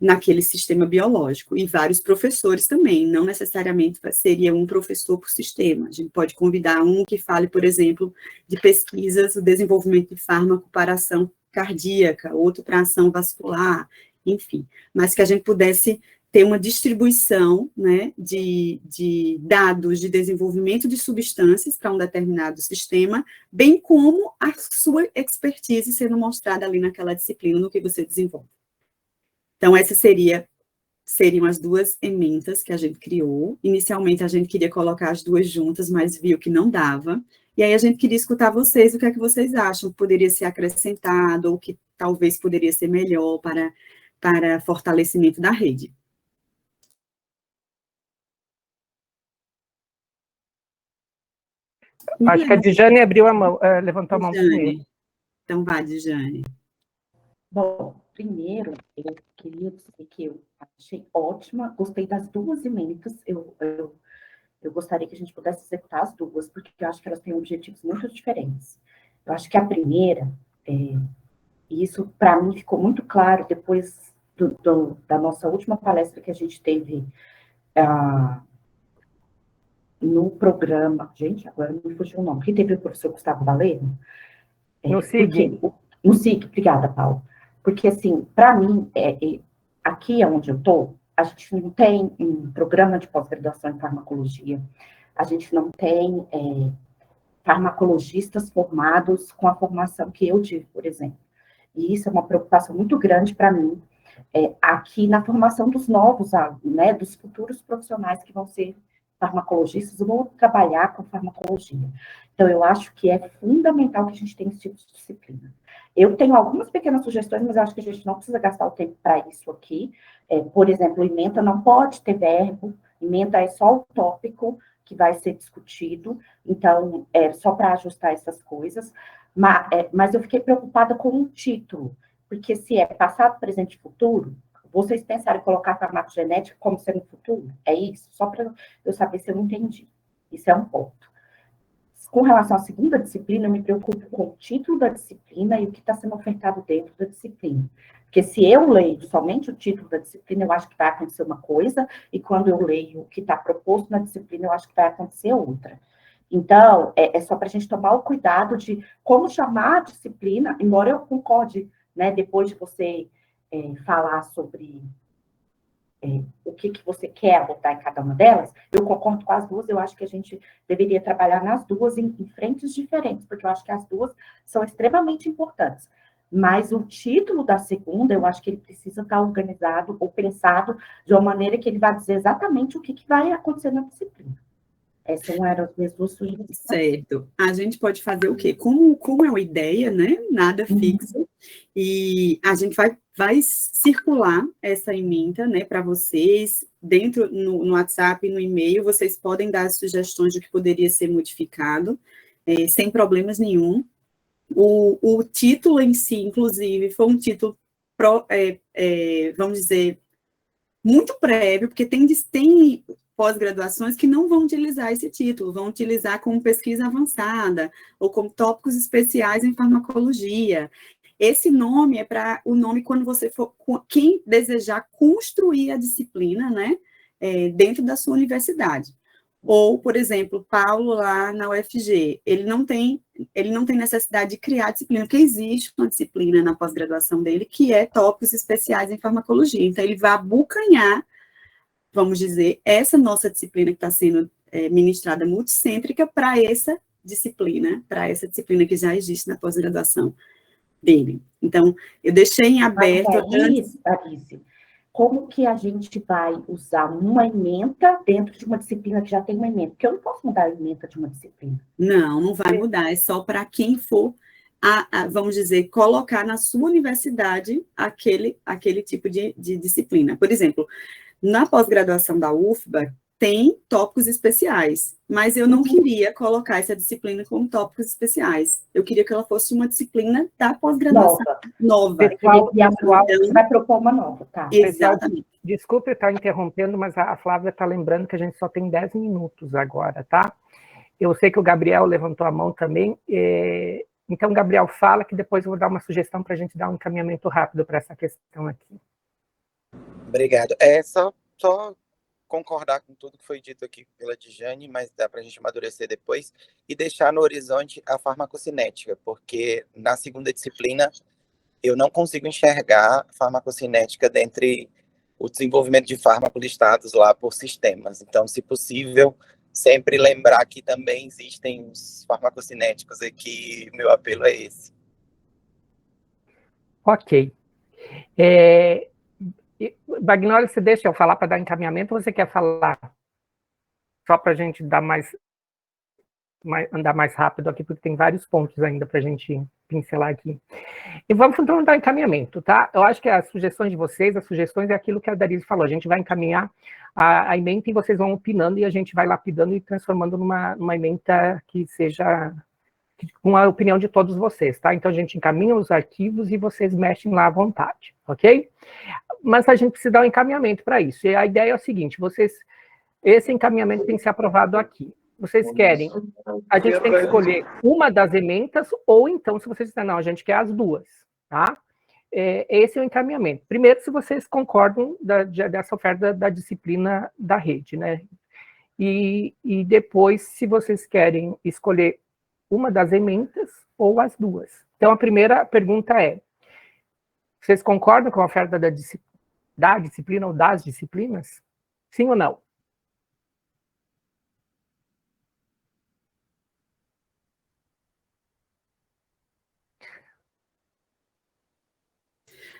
naquele sistema biológico. E vários professores também, não necessariamente seria um professor por sistema. A gente pode convidar um que fale, por exemplo, de pesquisas, o desenvolvimento de fármaco para ação cardíaca, outro para ação vascular, enfim. Mas que a gente pudesse ter uma distribuição, né, de dados de desenvolvimento de substâncias para um determinado sistema, bem como a sua expertise sendo mostrada ali naquela disciplina, no que você desenvolve. Então, essas seriam as duas ementas que a gente criou. Inicialmente, a gente queria colocar as duas juntas, mas viu que não dava. E aí, a gente queria escutar vocês, o que é que vocês acham que poderia ser acrescentado, ou que talvez poderia ser melhor para fortalecimento da rede. Acho que a Dijane abriu a mão, levantou a mão Dijane. primeiro. Então vai, Dijane. Bom, primeiro, eu queria dizer que eu achei ótima, gostei das duas emendas, eu gostaria que a gente pudesse executar as duas, porque eu acho que elas têm objetivos muito diferentes. Eu acho que a primeira, e isso para mim ficou muito claro depois da nossa última palestra que a gente teve no programa, gente, agora não me fugiu o nome, que teve o professor Gustavo Baleno. No SIG. No SIG, obrigada, Paulo. Porque, assim, para mim, aqui onde eu estou, a gente não tem um programa de pós-graduação em farmacologia, a gente não tem farmacologistas formados com a formação que eu tive, por exemplo. E isso é uma preocupação muito grande para mim, aqui na formação dos novos, né, dos futuros profissionais que vão ser farmacologistas, vão trabalhar com farmacologia. Então, eu acho que é fundamental que a gente tenha esse tipo de disciplina. Eu tenho algumas pequenas sugestões, mas eu acho que a gente não precisa gastar o tempo para isso aqui. Por exemplo, ementa não pode ter verbo, ementa é só o tópico que vai ser discutido, então, só para ajustar essas coisas. Mas eu fiquei preocupada com o título, porque se é passado, presente e futuro, vocês pensaram em colocar farmacogenética como sendo futuro? É isso? Só para eu saber se eu não entendi. Isso é um ponto. Com relação à segunda disciplina, eu me preocupo com o título da disciplina e o que está sendo ofertado dentro da disciplina. Porque se eu leio somente o título da disciplina, eu acho que vai acontecer uma coisa, e quando eu leio o que está proposto na disciplina, eu acho que vai acontecer outra. Então, é só para a gente tomar o cuidado de como chamar a disciplina, embora eu concorde, né, depois de você falar sobre o que você quer abordar em cada uma delas, eu concordo com as duas, eu acho que a gente deveria trabalhar nas duas em frentes diferentes, porque eu acho que as duas são extremamente importantes. Mas o título da segunda, eu acho que ele precisa estar organizado ou pensado de uma maneira que ele vai dizer exatamente o que vai acontecer na disciplina. Essas eram as minhas duas sugestões. Certo. A gente pode fazer o quê? Como é uma ideia, né? Nada fixo. E a gente vai circular essa ementa, né, para vocês, dentro no WhatsApp, no e-mail, vocês podem dar sugestões do que poderia ser modificado, sem problemas nenhum. O título em si, inclusive, foi um título, vamos dizer, muito prévio, porque tem pós-graduações que não vão utilizar esse título, vão utilizar como pesquisa avançada, ou como tópicos especiais em farmacologia. Esse nome é para o nome quando você for, quem desejar construir a disciplina, né, dentro da sua universidade. Ou, por exemplo, Paulo lá na UFG, ele não tem necessidade de criar disciplina, porque existe uma disciplina na pós-graduação dele que é tópicos especiais em farmacologia. Então, ele vai abocanhar, vamos dizer, essa nossa disciplina que está sendo ministrada multicêntrica para essa disciplina que já existe na pós-graduação dele. Então, eu deixei em aberto... Alice, como que a gente vai usar uma ementa dentro de uma disciplina que já tem uma ementa? Porque eu não posso mudar a ementa de uma disciplina. Não vai mudar, é só para quem for, vamos dizer, colocar na sua universidade aquele tipo de disciplina. Por exemplo, na pós-graduação da UFBA, tem tópicos especiais, mas eu não queria colocar essa disciplina como tópicos especiais. Eu queria que ela fosse uma disciplina da pós-graduação. Nova. Pessoal, você vai propor uma nova, tá? Exatamente. Desculpe estar interrompendo, mas a Flávia está lembrando que a gente só tem 10 minutos agora, tá? Eu sei que o Gabriel levantou a mão também. Então, Gabriel, fala que depois eu vou dar uma sugestão para a gente dar um encaminhamento rápido para essa questão aqui. Obrigado. Só concordar com tudo que foi dito aqui pela Dijane, mas dá para a gente amadurecer depois, e deixar no horizonte a farmacocinética, porque na segunda disciplina eu não consigo enxergar farmacocinética dentre o desenvolvimento de fármaco listados lá por sistemas. Então, se possível, sempre lembrar que também existem os farmacocinéticos aqui, meu apelo é esse. Ok. Bagnoli, você deixa eu falar para dar encaminhamento ou você quer falar? Só para a gente andar mais rápido aqui, porque tem vários pontos ainda para a gente pincelar aqui. E vamos então dar encaminhamento, tá? Eu acho que as sugestões de vocês, as sugestões é aquilo que a Darise falou, a gente vai encaminhar a ementa e vocês vão opinando e a gente vai lapidando e transformando numa ementa que seja com a opinião de todos vocês, tá? Então a gente encaminha os arquivos e vocês mexem lá à vontade, ok? Mas a gente precisa dar um encaminhamento para isso. E a ideia é o seguinte, esse encaminhamento tem que ser aprovado aqui. Vocês querem, a gente tem que escolher uma das ementas, ou então, se vocês disserem, não, a gente quer as duas, tá? Esse é o encaminhamento. Primeiro, se vocês concordam dessa oferta da disciplina da rede, né? E depois, se vocês querem escolher uma das ementas ou as duas. Então, a primeira pergunta é, vocês concordam com a oferta da disciplina ou das disciplinas? Sim ou não?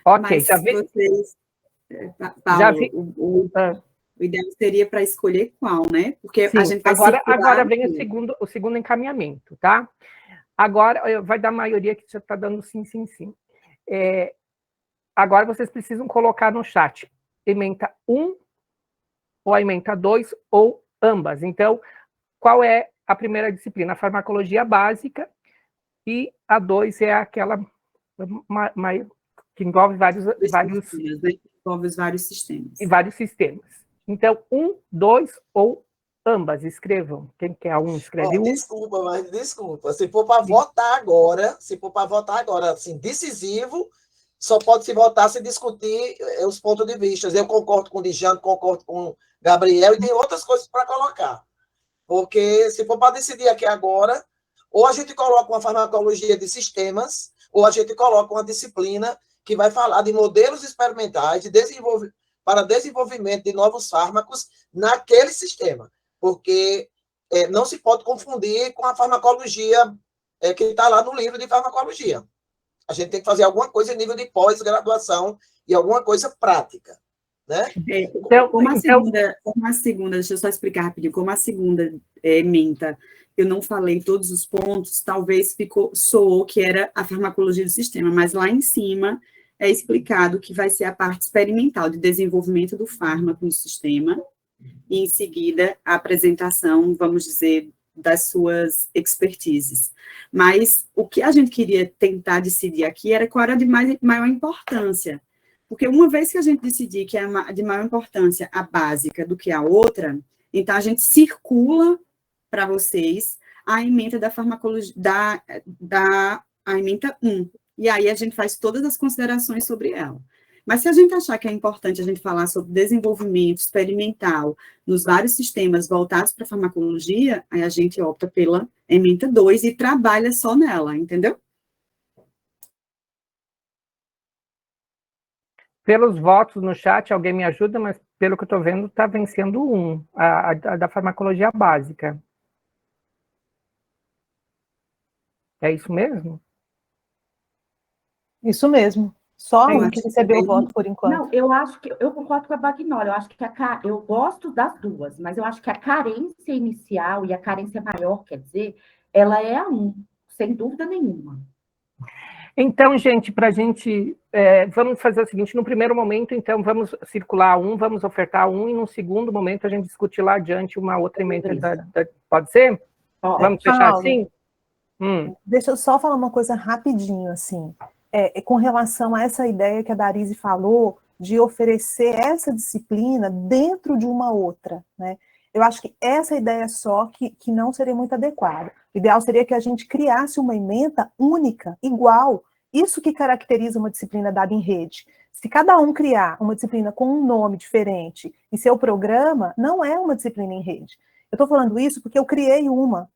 Ok, Mas já vi. vocês, Paulo, Já vi. O ideal seria para escolher qual, né? Porque Sim, a gente vai agora vem o segundo encaminhamento, tá? Agora vai dar maioria que já está dando sim, sim, sim. Agora vocês precisam colocar no chat ementa 1 ou a ementa 2 ou ambas. Então, qual é a primeira disciplina? A farmacologia básica e a 2 é aquela que envolve vários envolve os vários sistemas. E vários sistemas. Então, 1, 2 ou ambas, escrevam. Quem quer um, escreve um. Desculpa. Se for para votar agora, assim, decisivo, só pode se votar se discutir os pontos de vista. Eu concordo com o Djane, concordo com o Gabriel, e tem outras coisas para colocar. Porque se for para decidir aqui agora, ou a gente coloca uma farmacologia de sistemas, ou a gente coloca uma disciplina que vai falar de modelos experimentais para desenvolvimento de novos fármacos naquele sistema. Porque não se pode confundir com a farmacologia que está lá no livro de farmacologia. A gente tem que fazer alguma coisa em nível de pós-graduação e alguma coisa prática, né? Como a segunda, deixa eu só explicar rapidinho, como a segunda ementa, eu não falei todos os pontos, talvez soou que era a farmacologia do sistema, mas lá em cima é explicado que vai ser a parte experimental de desenvolvimento do fármaco no sistema, e em seguida a apresentação, vamos dizer, das suas expertises. Mas o que a gente queria tentar decidir aqui era qual era de maior importância, porque uma vez que a gente decidir que é de maior importância a básica do que a outra, então a gente circula para vocês a ementa da farmacologia, a ementa 1, e aí a gente faz todas as considerações sobre ela. Mas se a gente achar que é importante a gente falar sobre desenvolvimento experimental nos vários sistemas voltados para a farmacologia, aí a gente opta pela ementa 2 e trabalha só nela, entendeu? Pelos votos no chat, alguém me ajuda, mas pelo que eu estou vendo, está vencendo a da farmacologia básica. É isso mesmo? Isso mesmo. Só um que recebeu o voto por enquanto. Não, eu acho que eu concordo com a Bagnoli, eu acho que eu gosto das duas, mas eu acho que a carência inicial e a carência maior, quer dizer, ela é a 1, sem dúvida nenhuma. Então, gente, para a gente, vamos fazer o seguinte, no primeiro momento, então, vamos circular vamos ofertar e no segundo momento a gente discutir lá adiante uma outra emenda, pode ser? Vamos fechar assim? Deixa eu só falar uma coisa rapidinho, assim, com relação a essa ideia que a Darise falou de oferecer essa disciplina dentro de uma outra, né? Eu acho que essa ideia só que não seria muito adequada. O ideal seria que a gente criasse uma ementa única, igual. Isso que caracteriza uma disciplina dada em rede. Se cada um criar uma disciplina com um nome diferente e seu programa, não é uma disciplina em rede. Eu estou falando isso porque eu criei uma.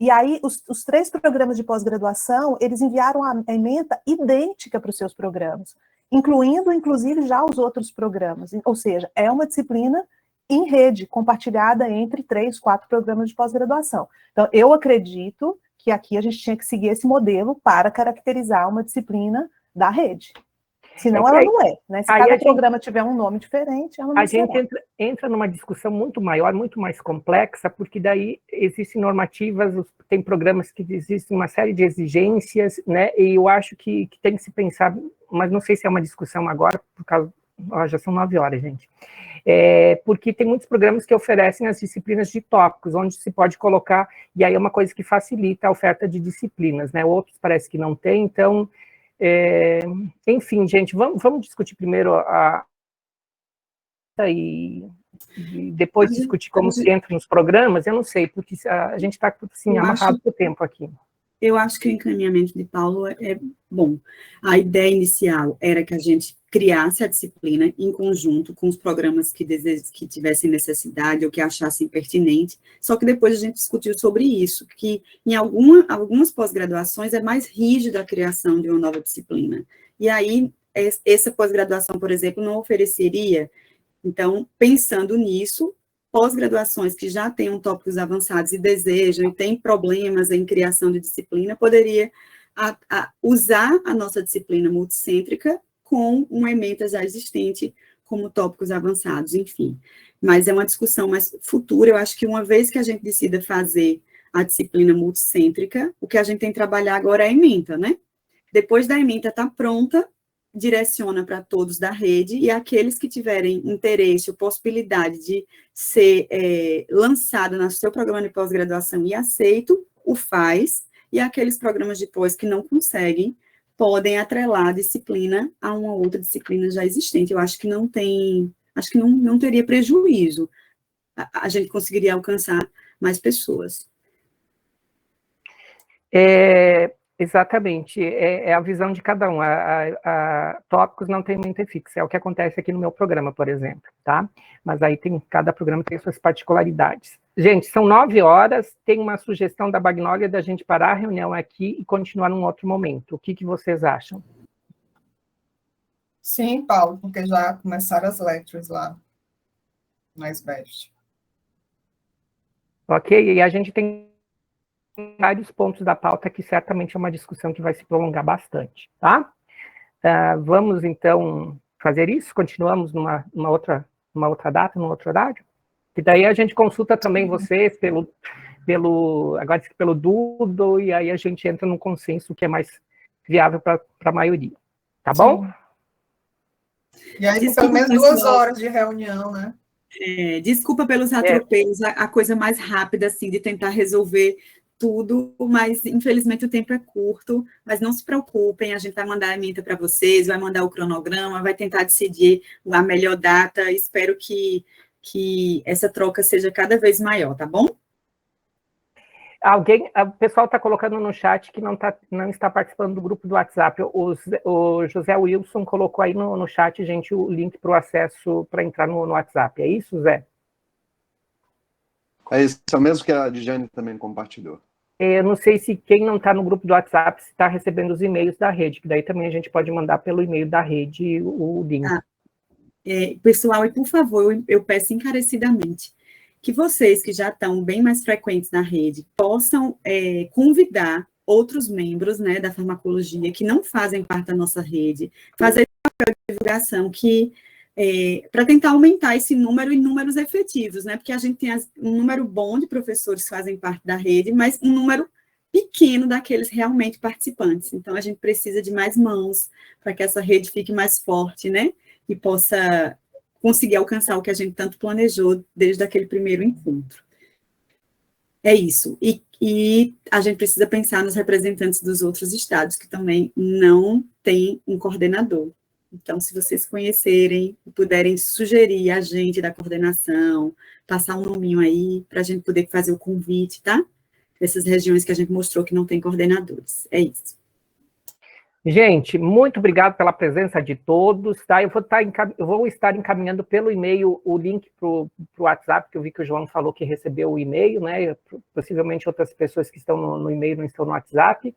E aí, os 3 programas de pós-graduação, eles enviaram a ementa idêntica para os seus programas, incluindo, inclusive, já os outros programas. Ou seja, é uma disciplina em rede, compartilhada entre 3, 4 programas de pós-graduação. Então, eu acredito que aqui a gente tinha que seguir esse modelo para caracterizar uma disciplina da rede. Senão Okay. ela não é, né? Se Aí cada a gente- programa tiver um nome diferente, ela não A gente será. entra numa discussão muito maior, muito mais complexa, porque daí existem normativas, tem programas que existem uma série de exigências, né? E eu acho que tem que se pensar, mas não sei se é uma discussão agora, por causa, já são 9 horas, gente. Porque tem muitos programas que oferecem as disciplinas de tópicos, onde se pode colocar, e aí é uma coisa que facilita a oferta de disciplinas, né? Outros parece que não tem, então, enfim, gente, vamos discutir primeiro e depois discutir como se entra nos programas, eu não sei, porque a gente está assim, amarrado por tempo aqui. Eu acho que o encaminhamento de Paulo é bom. A ideia inicial era que a gente criasse a disciplina em conjunto com os programas que tivessem necessidade ou que achassem pertinente, só que depois a gente discutiu sobre isso, que em algumas pós-graduações é mais rígida a criação de uma nova disciplina. E aí, essa pós-graduação, por exemplo, não ofereceria. Então, pensando nisso, pós-graduações que já tenham tópicos avançados e desejam e têm problemas em criação de disciplina, poderia usar a nossa disciplina multicêntrica com uma ementa já existente como tópicos avançados, enfim. Mas é uma discussão mais futura. Eu acho que uma vez que a gente decida fazer a disciplina multicêntrica, o que a gente tem que trabalhar agora é a ementa, né? Depois da ementa estar pronta, direciona para todos da rede, e aqueles que tiverem interesse ou possibilidade de ser lançado no seu programa de pós-graduação e aceito, o faz, e aqueles programas de pós que não conseguem, podem atrelar a disciplina a uma outra disciplina já existente. Eu acho que não teria prejuízo, a gente conseguiria alcançar mais pessoas. Exatamente, é a visão de cada um. Tópicos não tem mente fixa, é o que acontece aqui no meu programa, por exemplo, tá? Mas aí cada programa tem suas particularidades. Gente, são 9 horas, tem uma sugestão da Bagnólia da gente parar a reunião aqui e continuar num outro momento. O que vocês acham? Sim, Paulo, porque já começaram as lectures lá na SBEST. Ok, e a gente tem vários pontos da pauta que certamente é uma discussão que vai se prolongar bastante, tá? Vamos, então, fazer isso? Continuamos numa outra data, num outro horário? E daí a gente consulta também vocês pelo Doodle, e aí a gente entra num consenso que é mais viável para a maioria, tá bom? E aí, pelo menos 2 horas de reunião, né? Desculpa pelos atropelos, a coisa mais rápida, assim, de tentar resolver tudo, mas infelizmente o tempo é curto, mas não se preocupem, a gente vai mandar a ementa para vocês, vai mandar o cronograma, vai tentar decidir a melhor data, espero que essa troca seja cada vez maior, tá bom? O pessoal está colocando no chat que não está participando do grupo do WhatsApp. O José Wilson colocou aí no chat, gente, o link para o acesso para entrar no WhatsApp. É isso, Zé? É isso, é o mesmo que a Dijane também compartilhou. Eu não sei se quem não está no grupo do WhatsApp está recebendo os e-mails da rede, que daí também a gente pode mandar pelo e-mail da rede o link. Pessoal, e por favor, eu peço encarecidamente que vocês que já estão bem mais frequentes na rede possam convidar outros membros, né, da farmacologia que não fazem parte da nossa rede, fazer papel de divulgação para tentar aumentar esse número em números efetivos, né? Porque a gente tem um número bom de professores que fazem parte da rede, mas um número pequeno daqueles realmente participantes. Então, a gente precisa de mais mãos para que essa rede fique mais forte, né? E possa conseguir alcançar o que a gente tanto planejou desde aquele primeiro encontro. É isso. E a gente precisa pensar nos representantes dos outros estados, que também não têm um coordenador. Então, se vocês conhecerem, puderem sugerir a gente da coordenação, passar um nominho aí, para a gente poder fazer o convite, tá? Dessas regiões que a gente mostrou que não tem coordenadores. É isso. Gente, muito obrigado pela presença de todos, tá? Eu vou estar encaminhando pelo e-mail o link para o WhatsApp, que eu vi que o João falou que recebeu o e-mail, né? Possivelmente outras pessoas que estão no e-mail não estão no WhatsApp.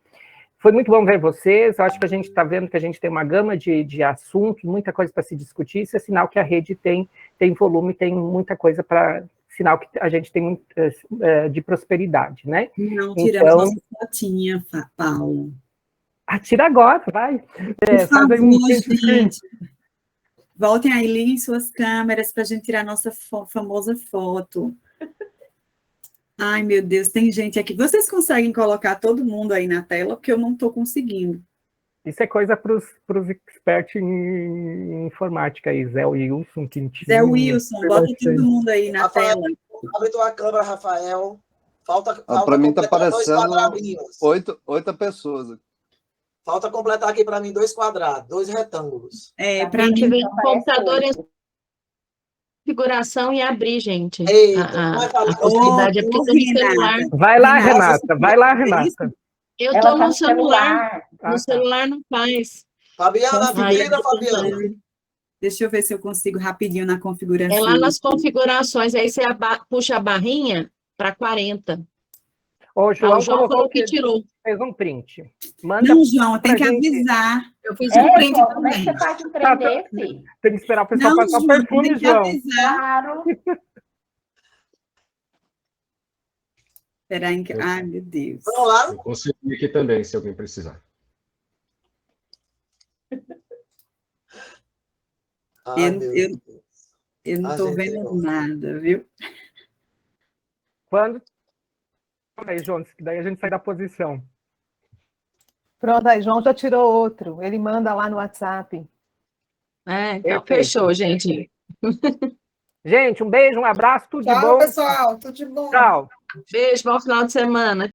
Foi muito bom ver vocês, eu acho que a gente está vendo que a gente tem uma gama de assuntos, muita coisa para se discutir, isso é sinal que a rede tem volume, tem muita coisa para... sinal que a gente tem de prosperidade, né? Não tiramos nossa fotinha, Paulo. Atira agora, vai. Por Faz aí favor, print screen. gente. Voltem aí, liguem suas câmeras para a gente tirar nossa famosa foto. Ai, meu Deus, tem gente aqui. Vocês conseguem colocar todo mundo aí na tela? Porque eu não estou conseguindo. Isso é coisa para os experts em informática aí, Zé Wilson, Quintino. Zé Wilson, bota todo mundo aí na Rafael, tela. abre tua câmera, Rafael. Falta Para mim tá completar dois parecendo quadradinhos. 8 pessoas. Falta completar aqui para mim 2 quadrados, 2 retângulos. Para Tem que mim, ver o computador em configuração e abrir, gente. Eita, vai falar. A possibilidade é porque tem celular. Vai lá, Renata. Vai lá, Renata. Eu Ela estou tá no no celular. Ah, No celular não faz. Fabiana, vira, Fabiana. Deixa eu ver se eu consigo rapidinho na configuração. É lá nas configurações, aí você puxa a barrinha para 40. Ô, João, o João colocou falou que que tirou. fez um print. Manda Não, João, tem que pra gente. avisar. Eu fiz um print João, como é que também. você faz um trem desse? Tem que esperar o pessoal Não, passar o João, perfume, tem que João. avisar. Claro. Espera aí. Ai, meu Deus. Vamos lá? Eu consegui aqui também, se alguém precisar. Ai, meu Eu Deus. não A estou gente vendo gosta. nada, viu? Quando? Aí, João, que daí a gente sai da posição. Pronto, aí João já tirou outro. Ele manda lá no WhatsApp. Então Perfeito. fechou, gente. Gente, um beijo, um abraço, tudo de Tchau, bom. pessoal. Tudo de bom. Tchau. Beijo, bom final de semana.